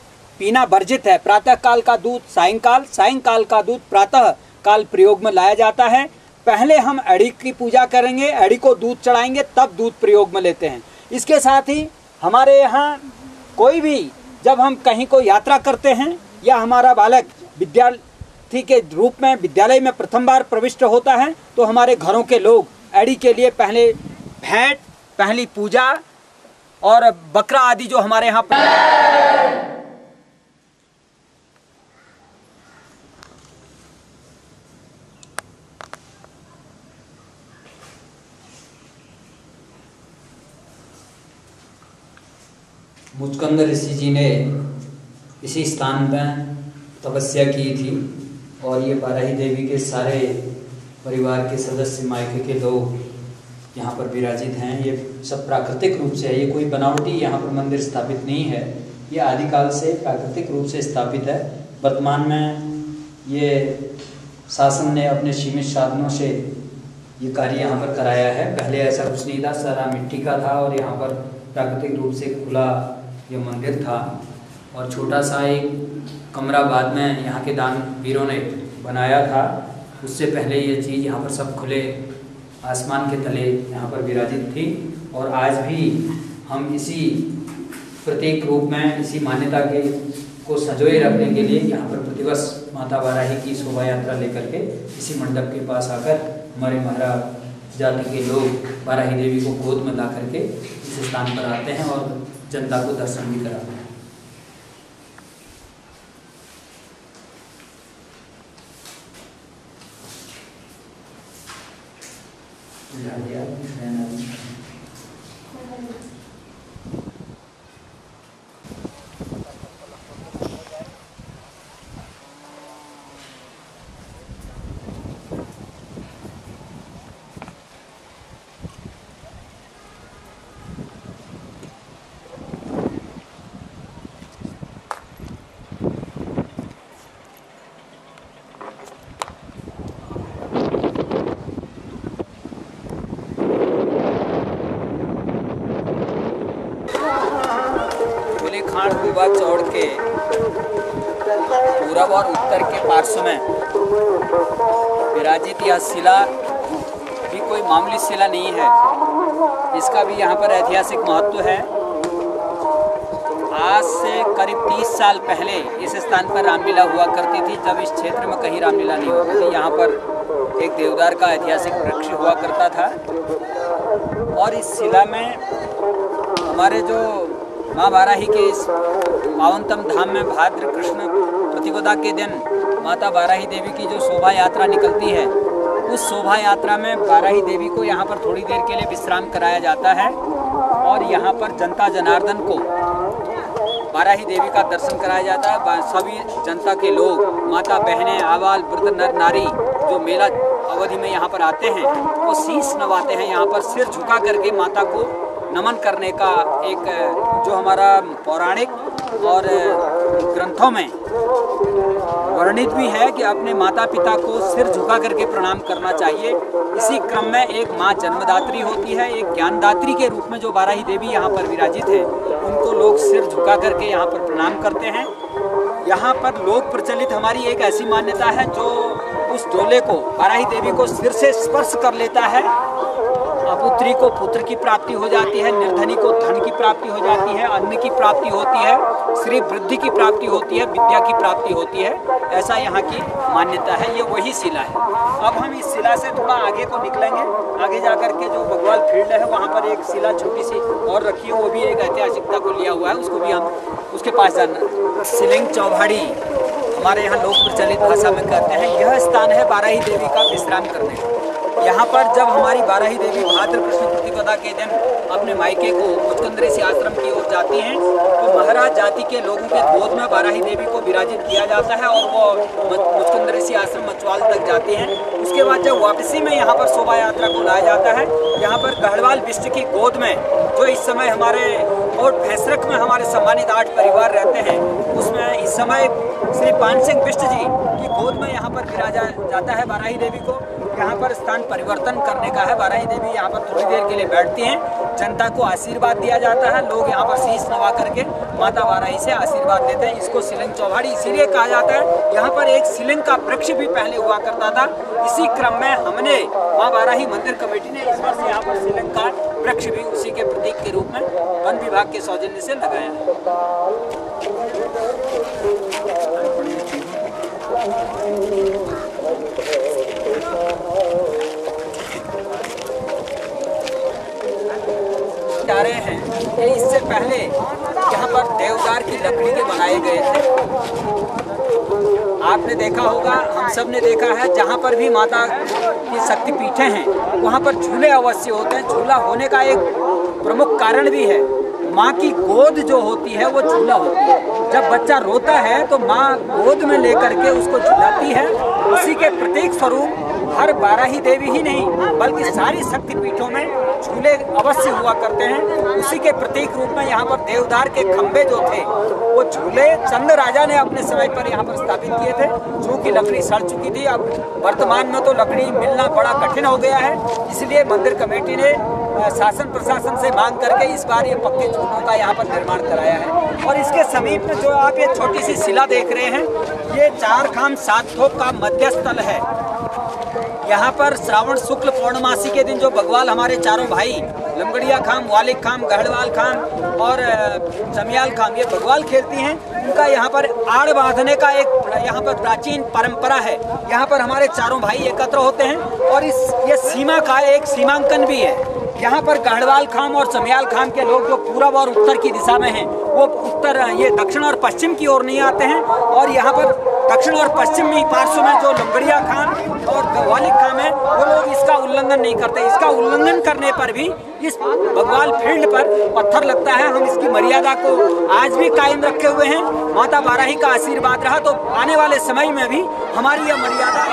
पीना वर्जित है। प्रातः काल का दूध सायंकाल, सायंकाल का दूध प्रातः काल प्रयोग में लाया जाता है। पहले हम एडी की पूजा करेंगे, एडी को दूध चढ़ाएंगे, तब दूध प्रयोग में लेते हैं। इसके साथ ही हमारे यहाँ कोई भी जब हम कहीं को यात्रा करते हैं या हमारा बालक विद्यार्थी के रूप में विद्यालय में प्रथम बार प्रविष्ट होता है तो हमारे घरों के लोग एडी के लिए पहले भेंट, पहली पूजा और बकरा आदि जो हमारे यहाँ मुचकंद ऋषि जी ने इसी स्थान में तपस्या की थी और ये बाराही देवी के सारे परिवार के सदस्य, मायके के लोग यहाँ पर विराजित हैं। ये सब प्राकृतिक रूप से है, ये कोई बनावटी यहाँ पर मंदिर स्थापित नहीं है। ये आदिकाल से प्राकृतिक रूप से स्थापित है। वर्तमान में ये शासन ने अपने सीमित साधनों से ये कार्य यहाँ पर कराया है। पहले ऐसा कुछ नहीं था, सारा मिट्टी का था और यहाँ पर प्राकृतिक रूप से खुला ये मंदिर था और छोटा सा एक कमरा बाद में यहाँ के दान वीरों ने बनाया था। उससे पहले ये चीज़ यहाँ पर सब खुले आसमान के तले यहाँ पर विराजित थी और आज भी हम इसी प्रतीक रूप में, इसी मान्यता के को संजोए रखने के लिए यहाँ पर प्रतिवर्ष माता बाराही की शोभा यात्रा लेकर के इसी मंडप के पास आकर हमारे महाराज जाति के लोग बाराही देवी को गोद में ला करके इस स्थान पर आते हैं और जनता को दर्शन भी कराते हैं। खान कुबा चौड़ के पूरब और उत्तर के पार्श्व में विराजित यह शिला भी कोई मामूली शिला नहीं है। इसका भी यहाँ पर ऐतिहासिक महत्व है। आज से करीब 30 साल पहले इस स्थान पर रामलीला हुआ करती थी, जब इस क्षेत्र में कहीं रामलीला नहीं होती थी। यहाँ पर एक देवदार का ऐतिहासिक वृक्ष हुआ करता था और इस शिला में हमारे जो माँ बाराही के इस पावनतम धाम में भाद्र कृष्ण प्रतिपदा के दिन माता बाराही देवी की जो शोभा यात्रा निकलती है, उस शोभा यात्रा में बाराही देवी को यहाँ पर थोड़ी देर के लिए विश्राम कराया जाता है और यहाँ पर जनता जनार्दन को बाराही देवी का दर्शन कराया जाता है। सभी जनता के लोग, माता बहनें, आबाल वृद्ध नर नारी जो मेला अवधि में यहाँ पर आते हैं वो शीश नवाते हैं। यहाँ पर सिर झुका करके माता को नमन करने का एक जो हमारा पौराणिक और ग्रंथों में वर्णित भी है कि अपने माता पिता को सिर झुका करके प्रणाम करना चाहिए। इसी क्रम में एक माँ जन्मदात्री होती है, एक ज्ञानदात्री के रूप में जो बाराही देवी यहाँ पर विराजित है, उनको लोग सिर झुका करके यहाँ पर प्रणाम करते हैं। यहाँ पर लोक प्रचलित हमारी एक ऐसी मान्यता है जो उस डोले को बाराही देवी को सिर से स्पर्श कर लेता है, अपुत्री को पुत्र की प्राप्ति हो जाती है, निर्धनी को धन की प्राप्ति हो जाती है, अन्न की प्राप्ति होती है, श्री वृद्धि की प्राप्ति होती है, विद्या की प्राप्ति होती है। ऐसा यहाँ की मान्यता है। ये वही शिला है। अब हम इस शिला से थोड़ा आगे को निकलेंगे। आगे जाकर के जो बगवाल फील्ड है वहाँ पर एक शिला छोटी सी और रखी है, वो भी एक ऐतिहासिकता को लिया हुआ है, उसको भी हम उसके पास जाना। शिलिंग चौभाड़ी हमारे यहाँ लोक प्रचलित भाषा में कहते हैं। यह स्थान है बाराही देवी का विश्राम करने का। यहाँ पर जब हमारी बाराही देवी भाद्र कृष्ण प्रतिपदा के दिन अपने मायके को मुचकुंद ऋषि आश्रम की ओर जाती हैं, तो महाराज जाति के लोगों के गोद में बाराही देवी को विराजित किया जाता है और वो मुचकुंद ऋषि आश्रम मचवाल तक जाती हैं। उसके बाद जब वापसी में यहाँ पर शोभा यात्रा को लाया जाता है, यहाँ पर गढ़वाल बिष्ट की गोद में, जो इस समय हमारे और भैंसरख में हमारे सम्मानित 8 परिवार रहते हैं, उसमें इस समय श्री पान सिंह बिष्ट जी की गोद में यहाँ पर विराजा जाता है बाराही देवी को। यहाँ पर स्थान परिवर्तन करने का है। बाराही देवी यहाँ पर थोड़ी देर के लिए बैठती हैं, जनता को आशीर्वाद दिया जाता है, लोग यहाँ पर शीश नवा करके माता बाराही से आशीर्वाद लेते हैं। इसको शिलिंग चौभाड़ी इसीलिए कहा जाता है। यहाँ पर एक शिलिंग का वृक्ष भी पहले हुआ करता था। इसी क्रम में हमने माँ बाराही मंदिर कमेटी ने इस वर्ष यहाँ पर शिलिंग का वृक्ष भी उसी के प्रतीक के रूप में वन विभाग के सौजन्य से लगाया है। जा रहे हैं कि इससे पहले यहाँ पर देवदार की लकड़ी के बनाए गए थे। आपने देखा होगा, हम सब ने देखा है, जहाँ पर भी माता की शक्तिपीठें हैं वहाँ पर झूले अवश्य होते हैं। झूला होने का एक प्रमुख कारण भी है, माँ की गोद जो होती है वो झूला होती है। जब बच्चा रोता है तो माँ गोद में लेकर के उसको झुलाती है। उसी के प्रतीक स्वरूप हर बाराही देवी ही नहीं बल्कि सारी शक्तिपीठों में झूले अवश्य हुआ करते हैं। उसी के प्रतीक रूप में यहाँ पर देवदार के खंभे जो थे वो झूले चंद राजा ने अपने समय पर यहाँ पर स्थापित किए थे। चूँकि लकड़ी सड़ चुकी थी, अब वर्तमान में तो लकड़ी मिलना बड़ा कठिन हो गया है, इसलिए मंदिर कमेटी ने शासन प्रशासन से मांग करके इस बार ये पक्के झूलों का यहाँ पर निर्माण कराया है। और इसके समीप में जो आप ये छोटी सी शिला देख रहे हैं, ये 4 खाम 7 थोक का मध्य स्थल है। यहाँ पर श्रावण शुक्ल पूर्णमासी के दिन जो बगवाल हमारे चारों भाई लमगड़िया खाम, वालिक खाम, गढ़वाल खाम और चमियाल खाम ये बगवाल खेलती हैं, उनका यहाँ पर आड़ बांधने का एक यहाँ पर प्राचीन परंपरा है। यहाँ पर हमारे चारों भाई एकत्र होते हैं और ये सीमा का एक सीमांकन भी है। यहाँ पर गढ़वाल खाम और चमियाल खाम के लोग जो पूरब और उत्तर की दिशा में हैं, वो उत्तर ये दक्षिण और पश्चिम की ओर नहीं आते हैं। और यहाँ पर दक्षिण और पश्चिमी पार्श्व में जो लंगड़िया खाम और वालिक खाम है, वो लोग इसका उल्लंघन नहीं करते। इसका उल्लंघन करने पर भी इस बगवाल फील्ड पर पत्थर लगता है। हम इसकी मर्यादा को आज भी कायम रखे हुए हैं। माता बाराही का आशीर्वाद रहा तो आने वाले समय में भी हमारी यह मर्यादा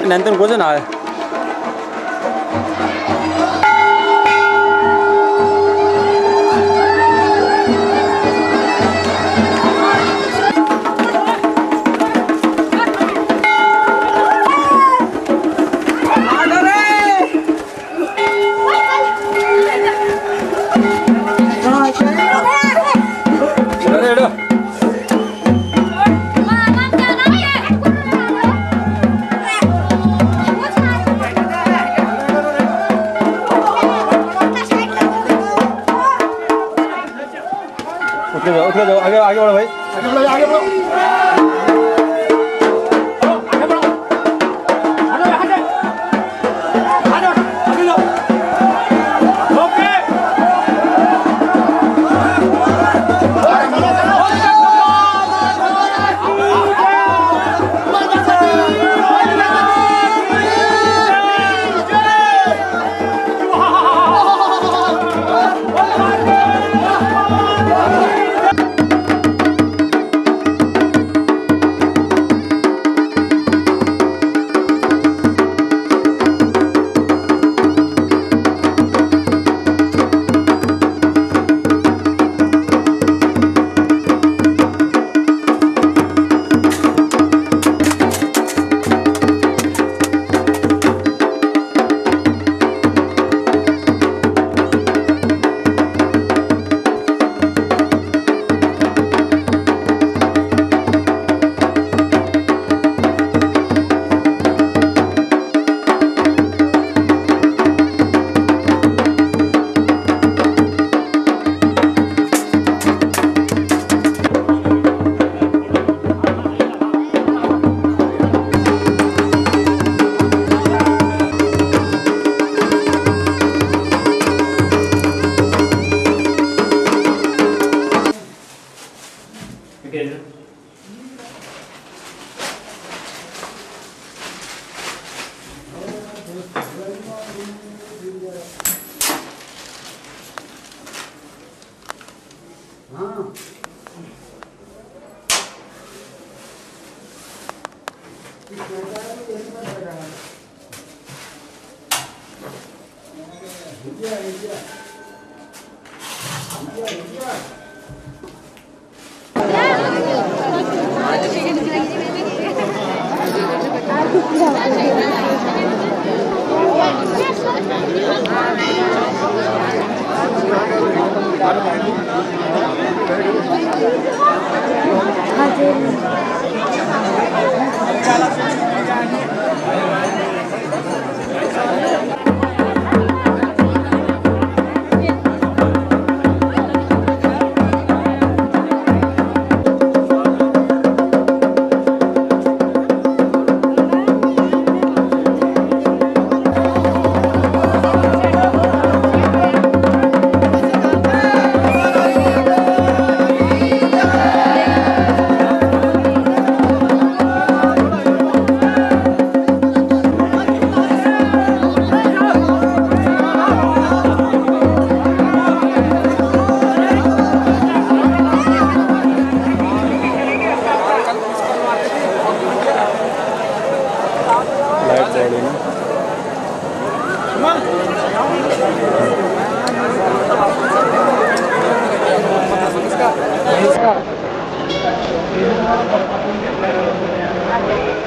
नैनतन को ना है उठ के जाओ, आगे आगे बढ़ो भाई, आगे बढ़ो, आगे बढ़ो।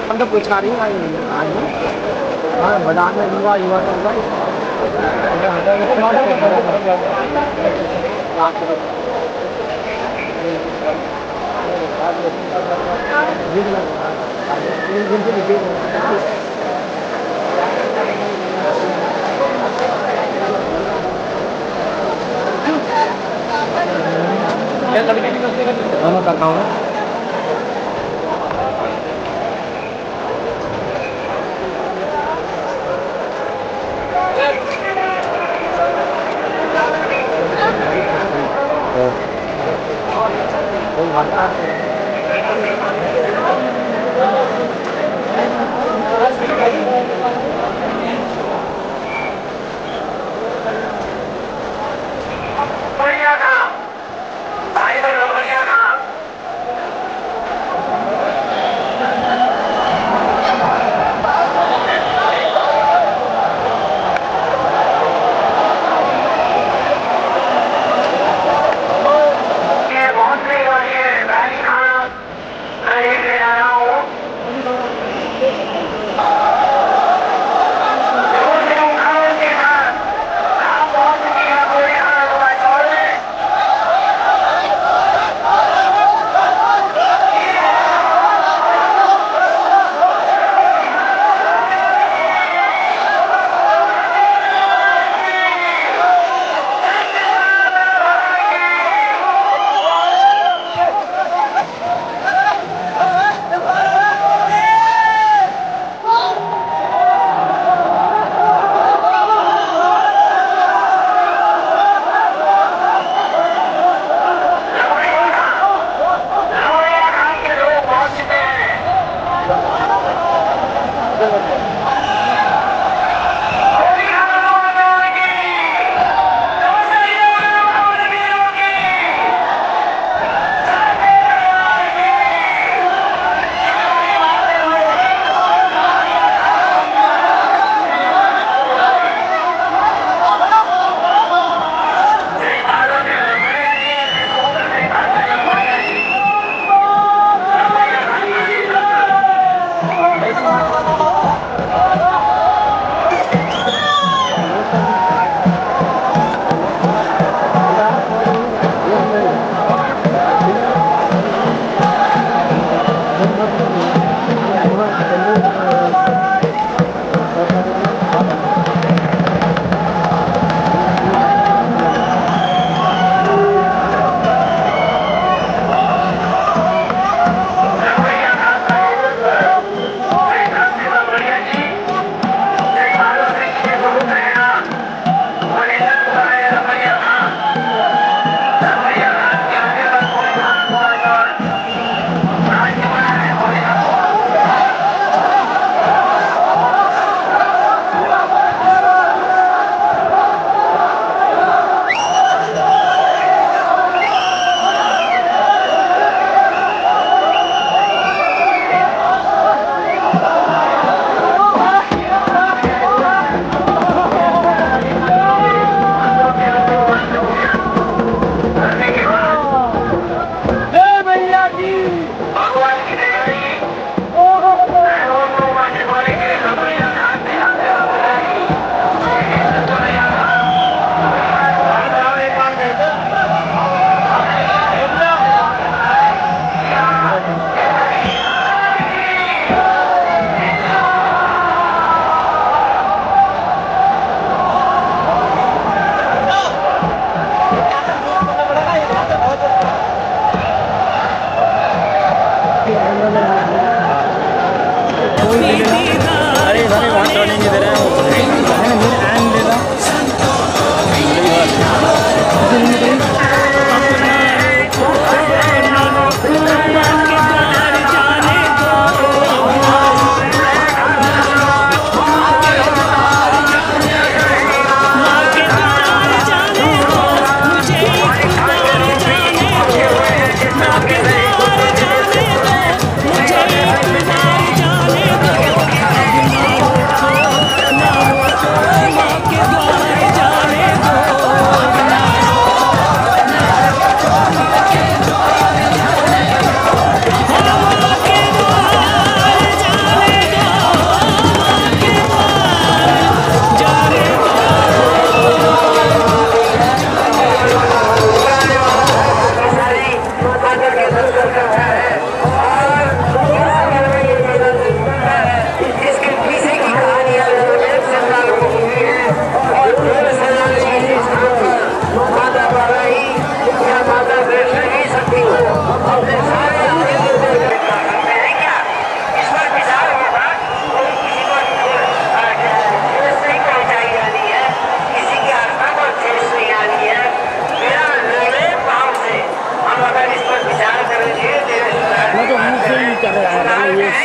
हम तो पूछना नहीं आज हाँ मैदान में युवा युवा तो होगा दोनों का काम है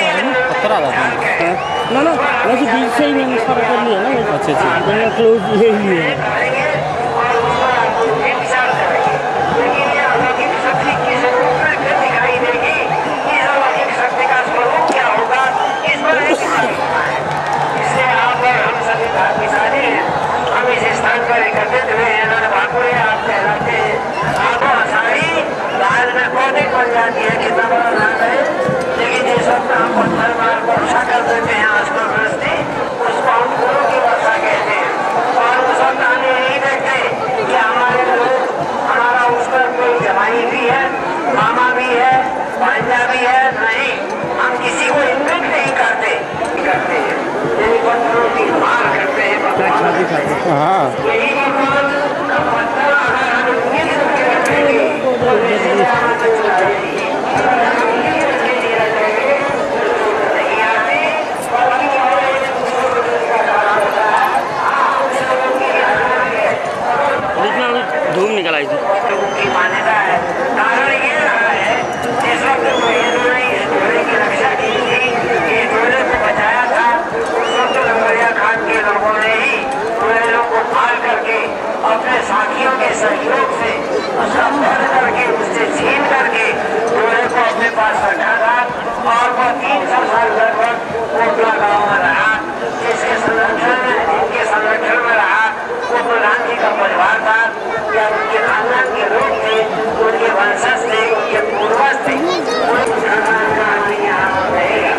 पत्थर आ जाता है। ना ना वैसे बीच से ही मैंने सारा कर लिया ना। अच्छा अच्छा मैंने क्लोज ले लिया। हम इस स्थान पर एकत्रित हुए हैं। आप कहलाते हैं। आपको आसानी लाल में पौधे बन जाती है, कितना बड़ा लाल है, लेकिन जिस वक्त हम पत्थर मार वर्षा कर देते हैं आसमान बरसती, उसको हम फूलों की वर्षा कहते हैं। और उस वक्त हम यही देखते कि हमारे लोग, हमारा उस पर कोई जवाई भी है, मामा भी है, भांजा भी है, नहीं, हम किसी को इन्वेट नहीं करते हैं, यही पत्थरों की मार करते हैं। हाँ यही पत्थर अगर हम उम्मीद करके रखेंगे तो जैसे धूम निकल आई थी। की मान्यता है। कारण ये रहा है, जिस वक्त ने इस घोड़े की रक्षा की थी, इस घोड़े को बचाया था, उस वक्त लंगड़िया खान के लोगों ने ही घोड़े को पाल करके अपने साथियों के सहयोग से उसका वध करके, उससे छीन करके घोड़े को अपने पास रखा था। और वो 300 साल लगभग कोटला गाँव में रहा, जिसके संरक्षण में रहा वो प्रधान जी का परिवार था, या उनके खानदान के लोग थे, उनके वंशज थे, उनके पूर्वज थे। यहाँ रहेगा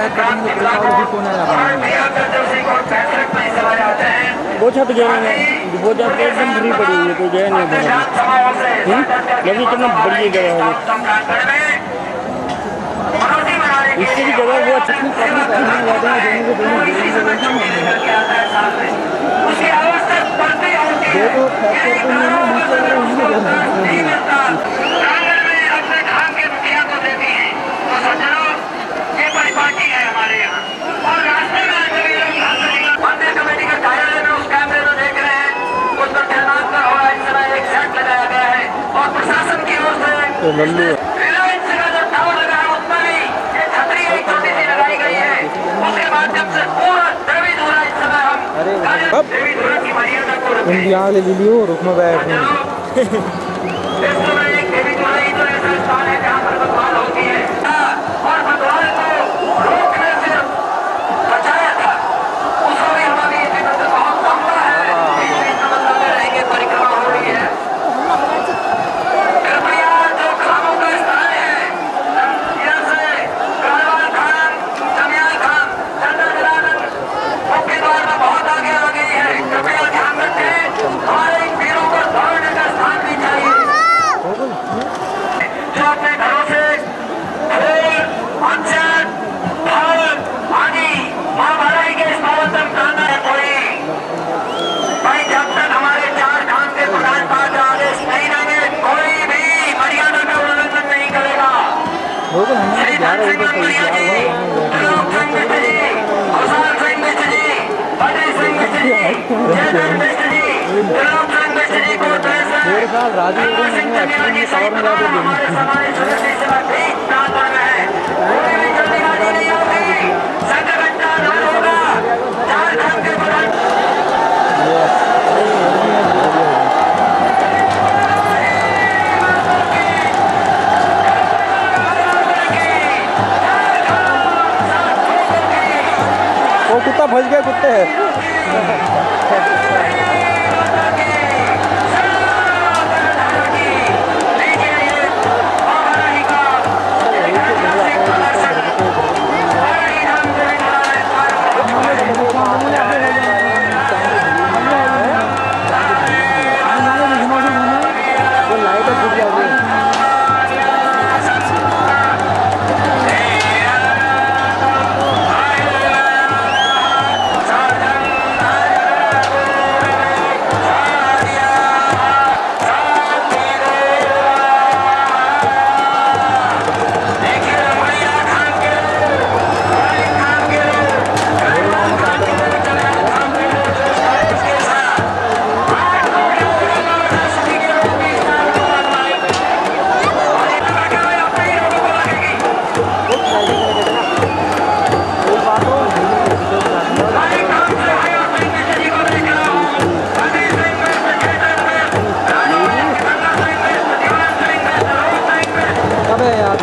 पैक करेंगे तो पैसा और भी कौन आएगा वो छत गया है, वो जाके एकदम फ्री पड़ी हुई है, कोई गया नहीं है। लगी कितना बड़ी जगह है, इससे भी जगह वो अच्छी पार्टी है हमारे यहाँ। और रास्ते में मंदिर कमेटी के कार्यालय में उस कैमरे में देख रहे हैं, उस पर तैनात का हो इस समय एक सेट लगाया गया है और प्रशासन की ओर से रिलायंस का जो टावर लगा है उसमें भी एक छतरी एक छोटी सी लगाई गई है। उसके माध्यम से पूरा देवी धुरा इस समय हम देवी धुरा की मर्यादा को यहाँ ले लियो, रुक में बैठ इस समय एक देवी धुरा ही तो ऐसा स्थान है जहाँ पर भगवान होती है और भगवान को रोकने से बचाया था। उसको भी हमारी बहुत लंबा है, रहेंगे, परिक्रमा हो रही है। कृपया जो खानों का स्थान है यहाँ से कालवाल खान, जमियाल खान, चंदा जलानंद मुख्य द्वार में बहुत आगे आ गई है। कृपया ध्यान रखें, हमारे इन वीरों को दौड़ने का स्थान भी चाहिए। जो अपने घरों से फूल, अक्षर, फल आदि मां भराई के इस पावन प्रांगण में कोई भाई जब तक हमारे चार धाम के प्रधान पाठ आदेश नहीं देंगे कोई भी मर्यादा का उल्लंघन नहीं करेगा। श्री धन सिंह लंगड़िया जी, त्रिलोक सिंह मिश्र जी, खुशहाल सिंह मिश्र जी, बद्री सिंह मिश्र जी, जयधर मिश्र जी, त्रिलोक सिंह मिश्र जी को हमारे समाज सदस्य सेवा भी प्रांगण में है। कोई भी जल्दीबाजी नहीं होगी, संघ घंटा ध्वनि होगा। चार धाम के प्रधान वो कुत्ता फंस गया, कुत्ते है।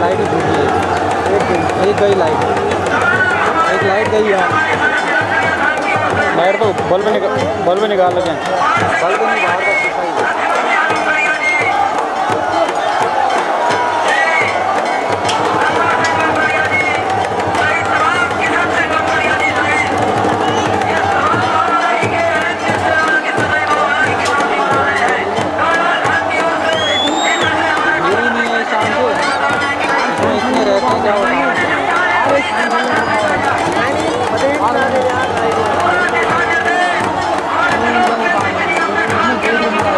लाइट एक गई लाइट, एक लाइट गई यार। लाइट तो बल्ब निकाल लगे, बल्ब नहीं बाहर का शीशा ही है। क्या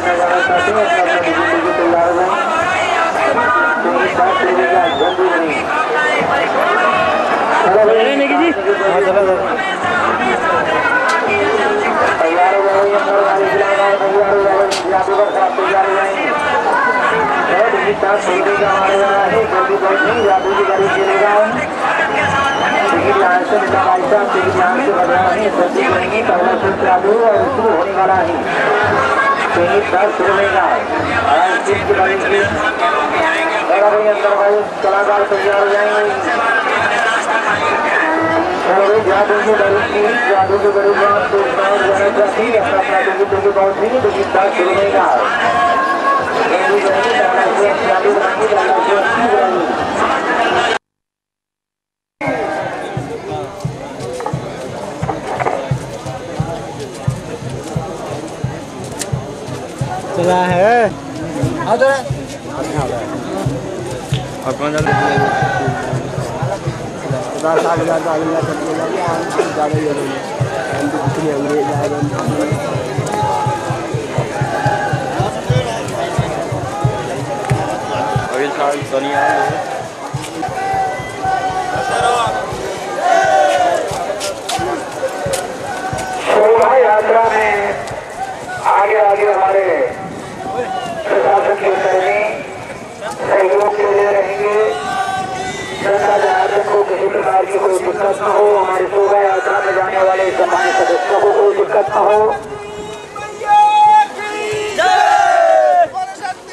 करना जाना चाहते हैं अपना डिजिटल के तैयार हो जल्दी नहीं तैयार हो गए तैयार हो जाएंगे हमारे यहाँ है जल्दी बैठेंगे जादू की गाड़ी चलेगा टिकट यहाँ से मिला भाई साहब टिकट यहाँ से बजा नहीं जल्दी करेंगे पहला शुरू चालू और शुरू होने वाला है टिकट 10 रुपए का सीट की गाड़ी भाई अंदर भाई कलाकार तैयार हो जाएंगे जादू की गाड़ी तो जाना चाहती है अपना टिकट बहुत ही टिकट 10 रुपए का चला है शोभा यात्रा में आगे हमारे प्रशासन के कर्मी सहयोग के लिए रहेंगे जनता जनार्दन को किसी प्रकार की कोई दिक्कत न हो हमारी शोभा यात्रा में जाने वाले सम्मानित सदस्यों को कोई दिक्कत न हो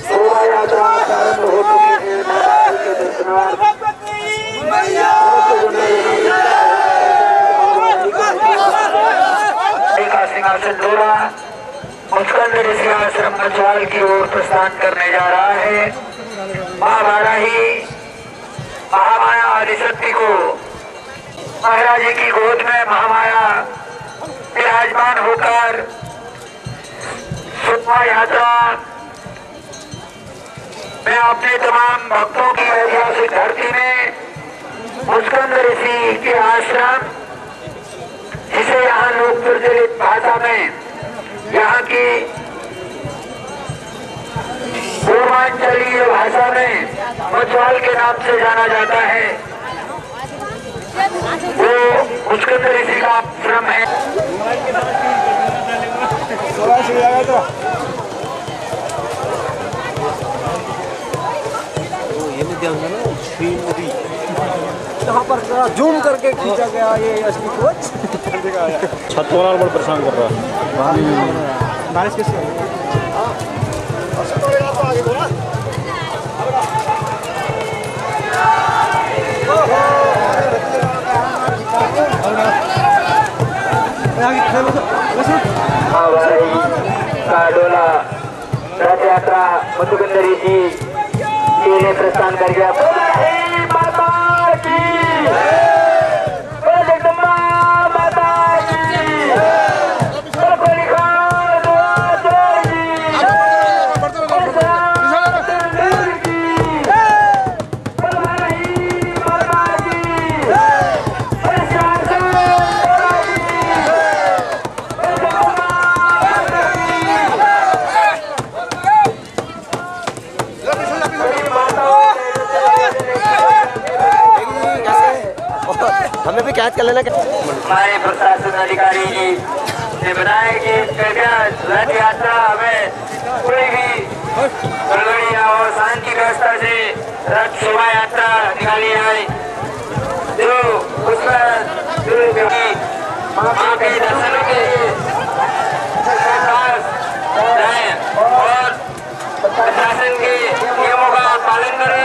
शोभा यात्रा प्रारंभ हो चुकी है माता के दर्शनार्थ सिंहासन डोला मुस्कंद ऋषि आश्रम मंचवाल की ओर प्रस्थान करने जा रहा है। मां वाराही महामाया आदिशक्ति को महाराज जी की गोद में महामाया विराजमान होकर शोभा यात्रा में अपने तमाम भक्तों की ऐतिहासिक धरती में मुस्कंद ऋषि के आश्रम जिसे यहाँ लोक प्रचलित भाषा में यहाँ की पूर्वांचलीय भाषा में मछुआल के नाम से जाना जाता है वो मुस्कंद ऋषि का आश्रम है। यहाँ पर जूम करके खींचा गया ये असली कोच छत वाला बड़ा परेशान कर रहा है बारिश कैसे का डोला रथ यात्रा मुस्कंद ऋषि के लिए प्रस्थान कर गया। हमें भी कैद कर लेना। हमारे प्रशासन अधिकारी जी ने बताया कि कृपया रथ यात्रा में कोई भी गड़बड़ी और शांति व्यवस्था से रथ शोभा यात्रा निकाली जाए जो उसमें मां के दर्शनों के पास जाए और प्रशासन के नियमों का पालन करें।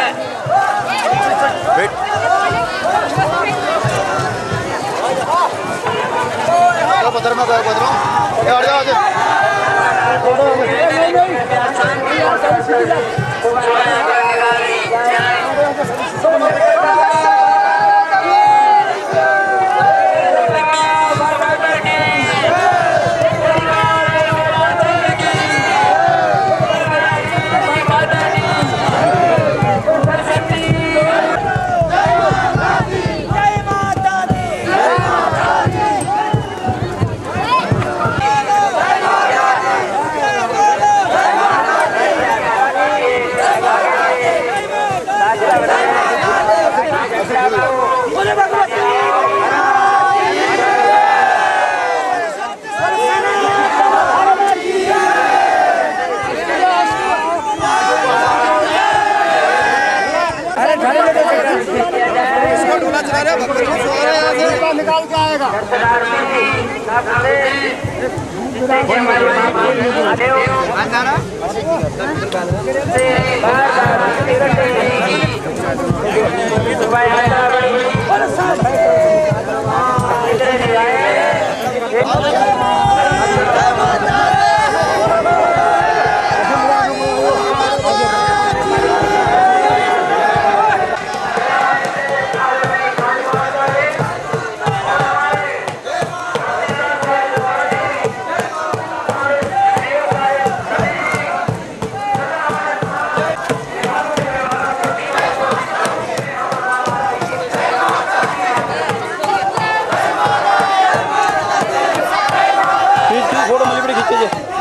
फोटो मिली बड़ी खींचे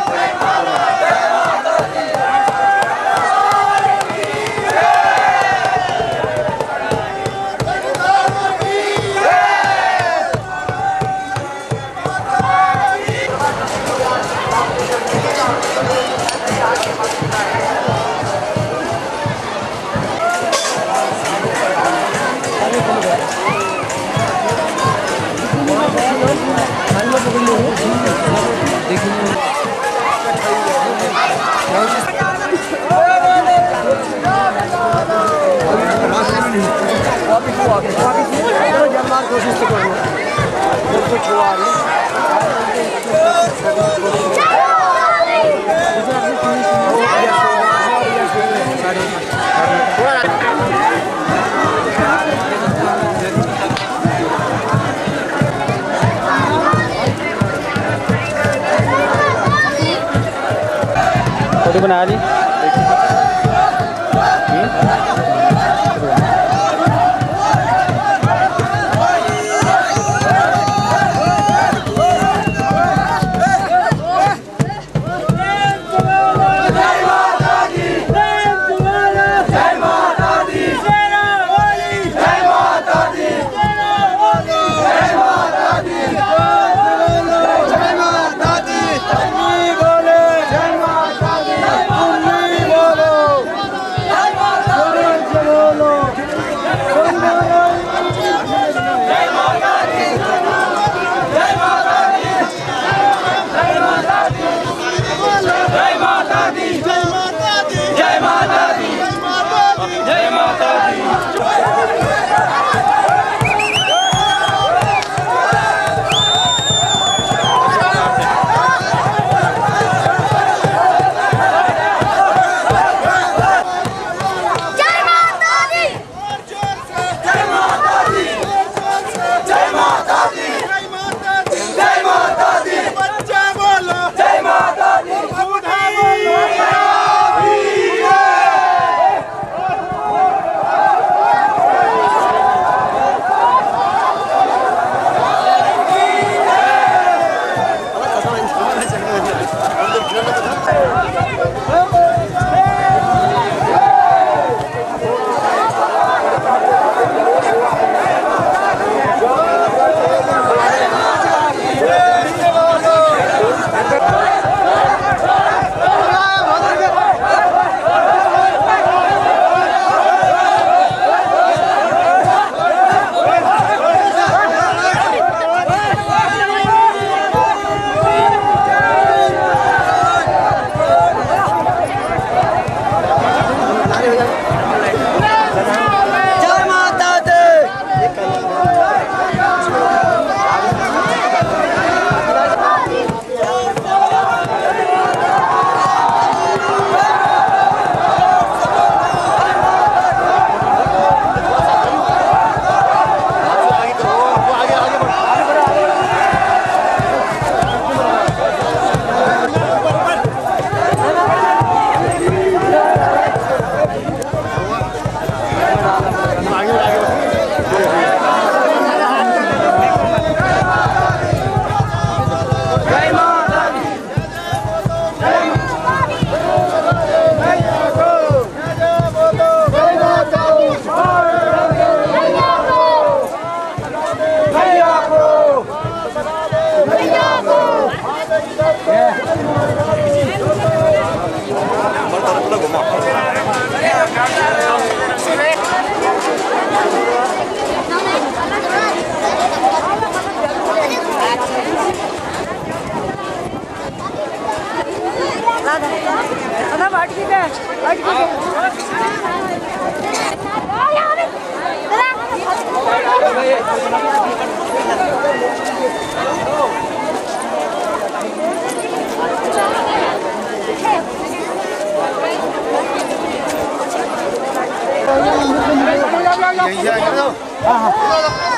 कोशिश फोटो बना ली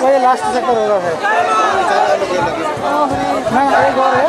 ये लास्ट सेक्टर होगा सर। हाँ एक और है।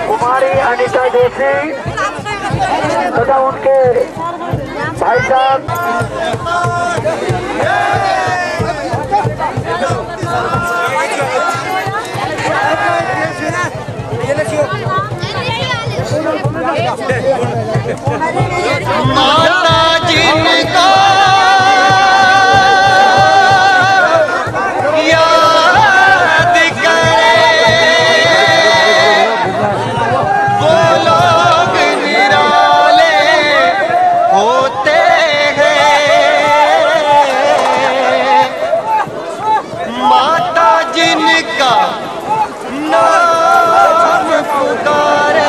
कुमारी अनीता जोशी तथा उनके भाई साहब माता जिनका याद करे वो लोग निराले होते हैं। माता जिनका नाम पुकारे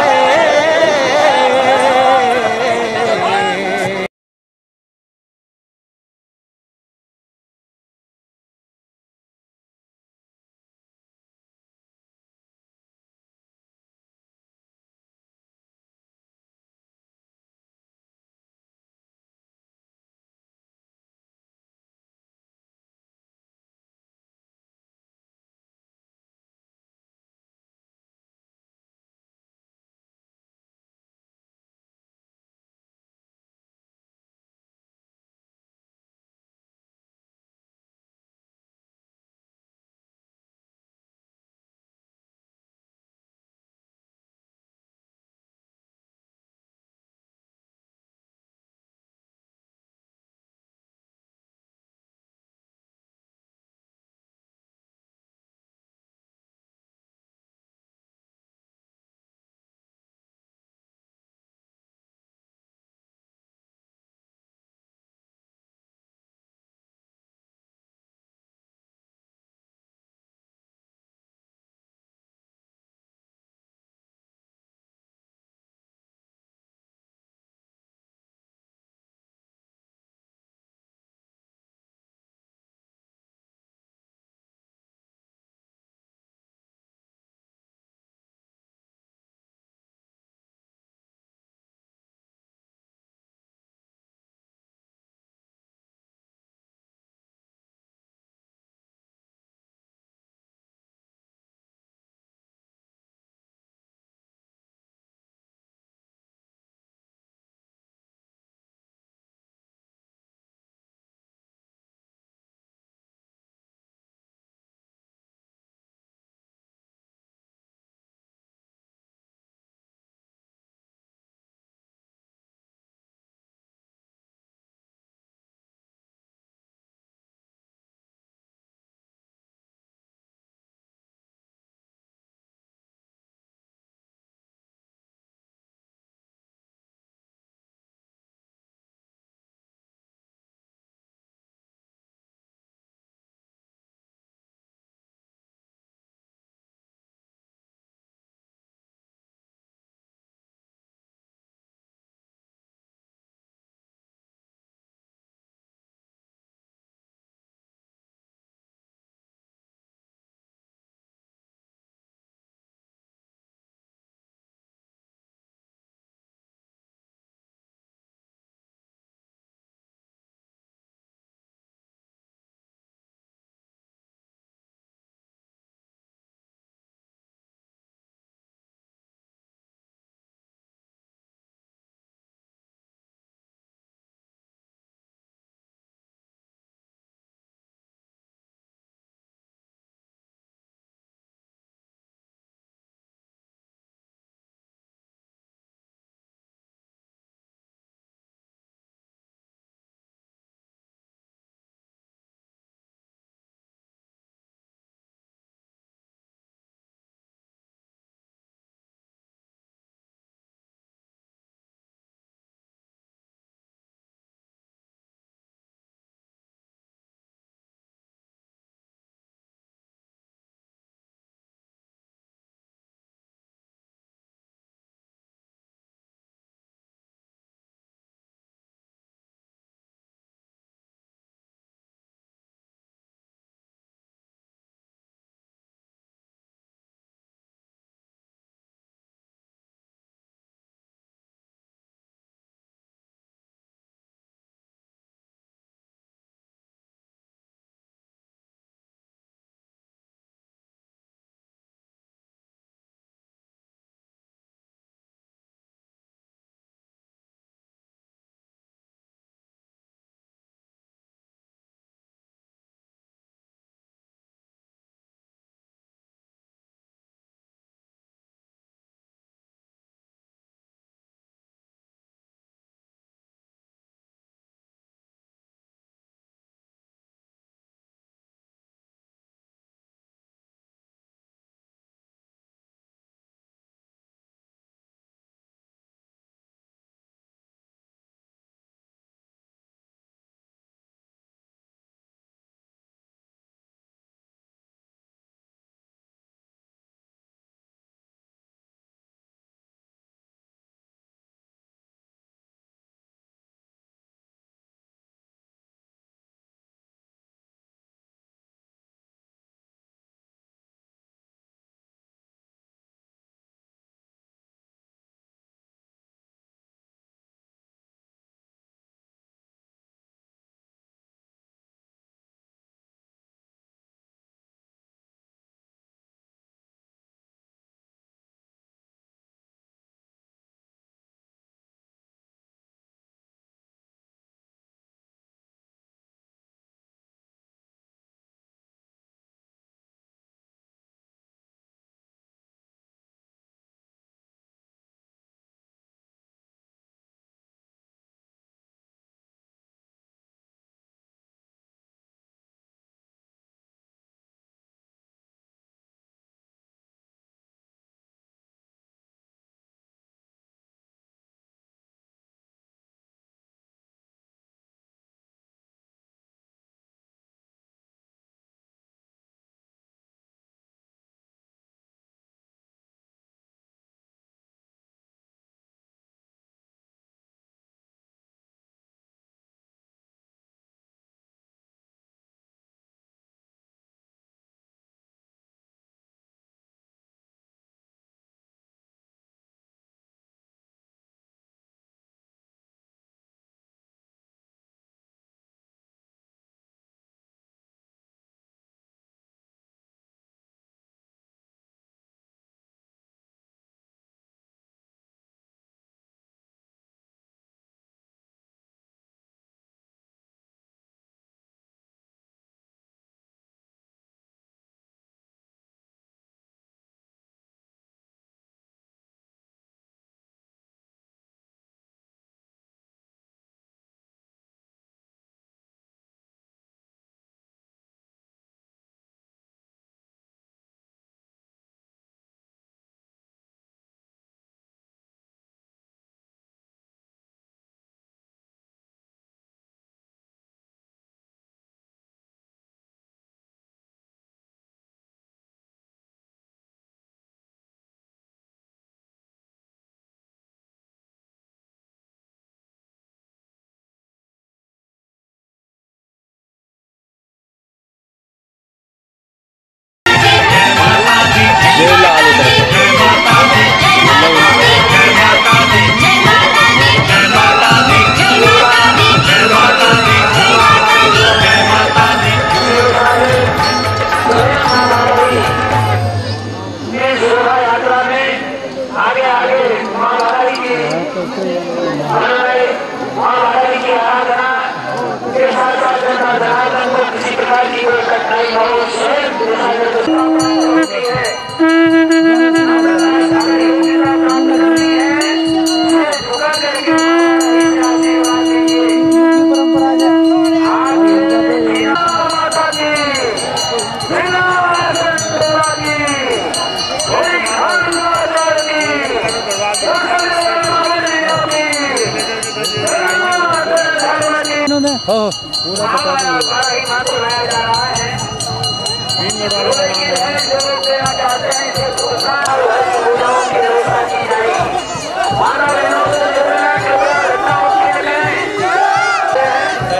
हाँ पूरा पता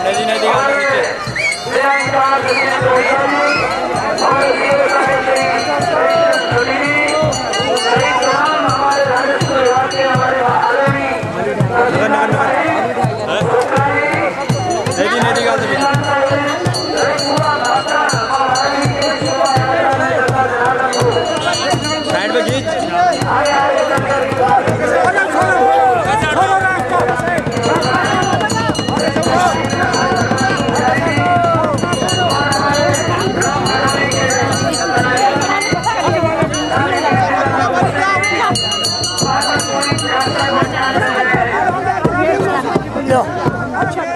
नहीं नदी नदी साइड में खींच अच्छा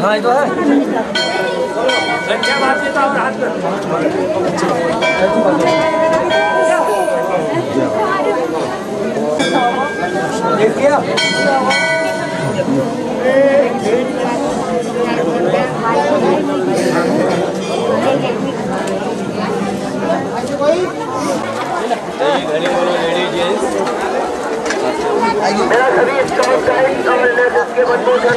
हाँ ये तो है। मेरा सभी स्टॉक का एक समझ के बंदों से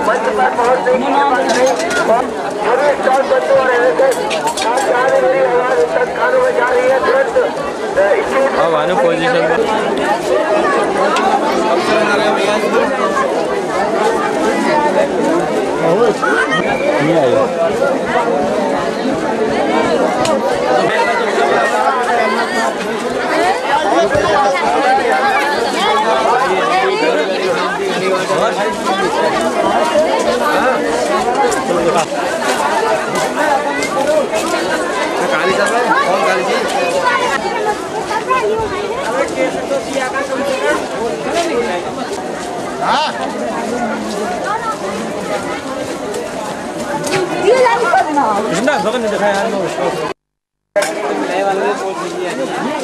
मंच पर पहुंचने की सभी स्टॉक बंदों और मेरी आवाज तक कानों में जा रही है तुरंत अब आने पोजीशन नहीं आएगा। काली साहब कौन काली जी?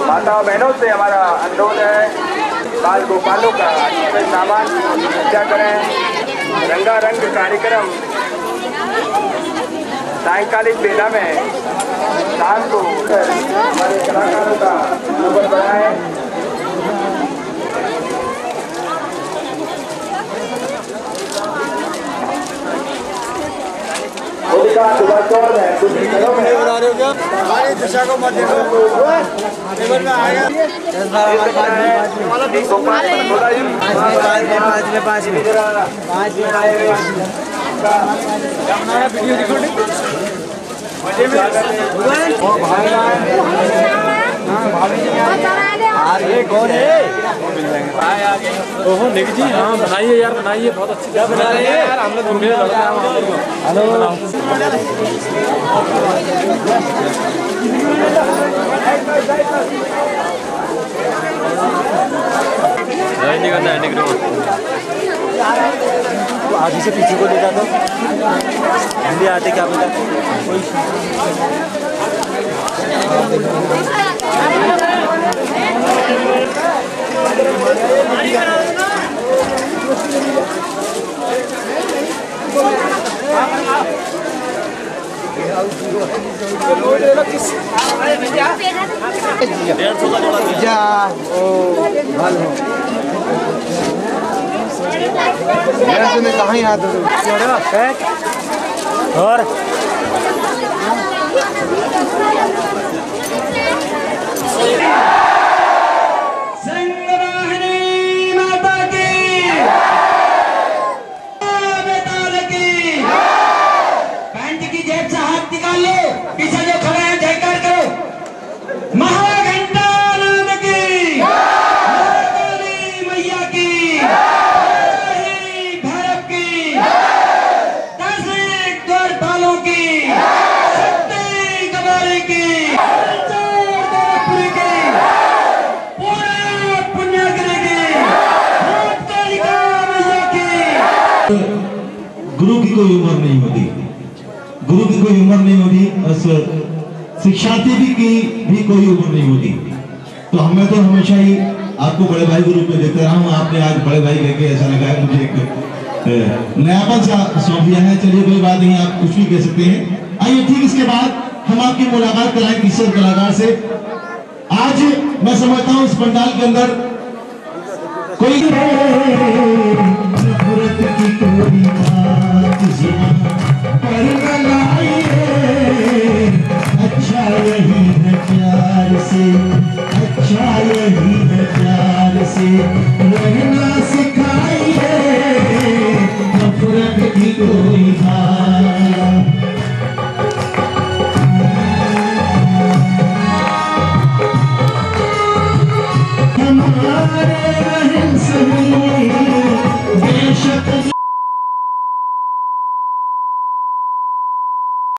माता बहनों से हमारा अनुरोध है बाल गोपालों का सामान पूजा करें। रंगारंग कार्यक्रम सायंकालिक बेला में शाम को हमारे कलाकारों का नंबर बढ़ाएं। होलिका दुर्गोत्सव में कुछ घरों में बना रहे हो क्या? हमारी दिशा को मत देखो। टेबल में आएगा। 5 में वीडियो रिकॉर्डिंग कौन है? ओहो निक जी, हाँ बनाइए यार, बनाइए, बहुत अच्छी क्या बना रहे हैं यार। हम लोग हेलो आगे से पीछे को ले जाता हूँ। हिंदी आते क्या पता कोई कहाँ याद और पैंट की जेब से हाथ निकाल लो। गुरु की कोई उम्र नहीं होती, गुरु की कोई उम्र नहीं होती, शिक्षार्थी की भी कोई उम्र नहीं होती। तो हमें तो हमेशा ही आपको बड़े भाई के रूप में देखते रहा हूँ। आपने आज बड़े भाई लेके ऐसा लगा है मुझे एक नयापन सा सौंप दिया है। चलिए कोई बात नहीं, आप कुछ भी कह सकते हैं। आइए ठीक इसके बाद हम आपकी मुलाकात कराएं किसी कलाकार से। आज मैं समझता हूँ इस पंडाल के अंदर कोई अच्छा यही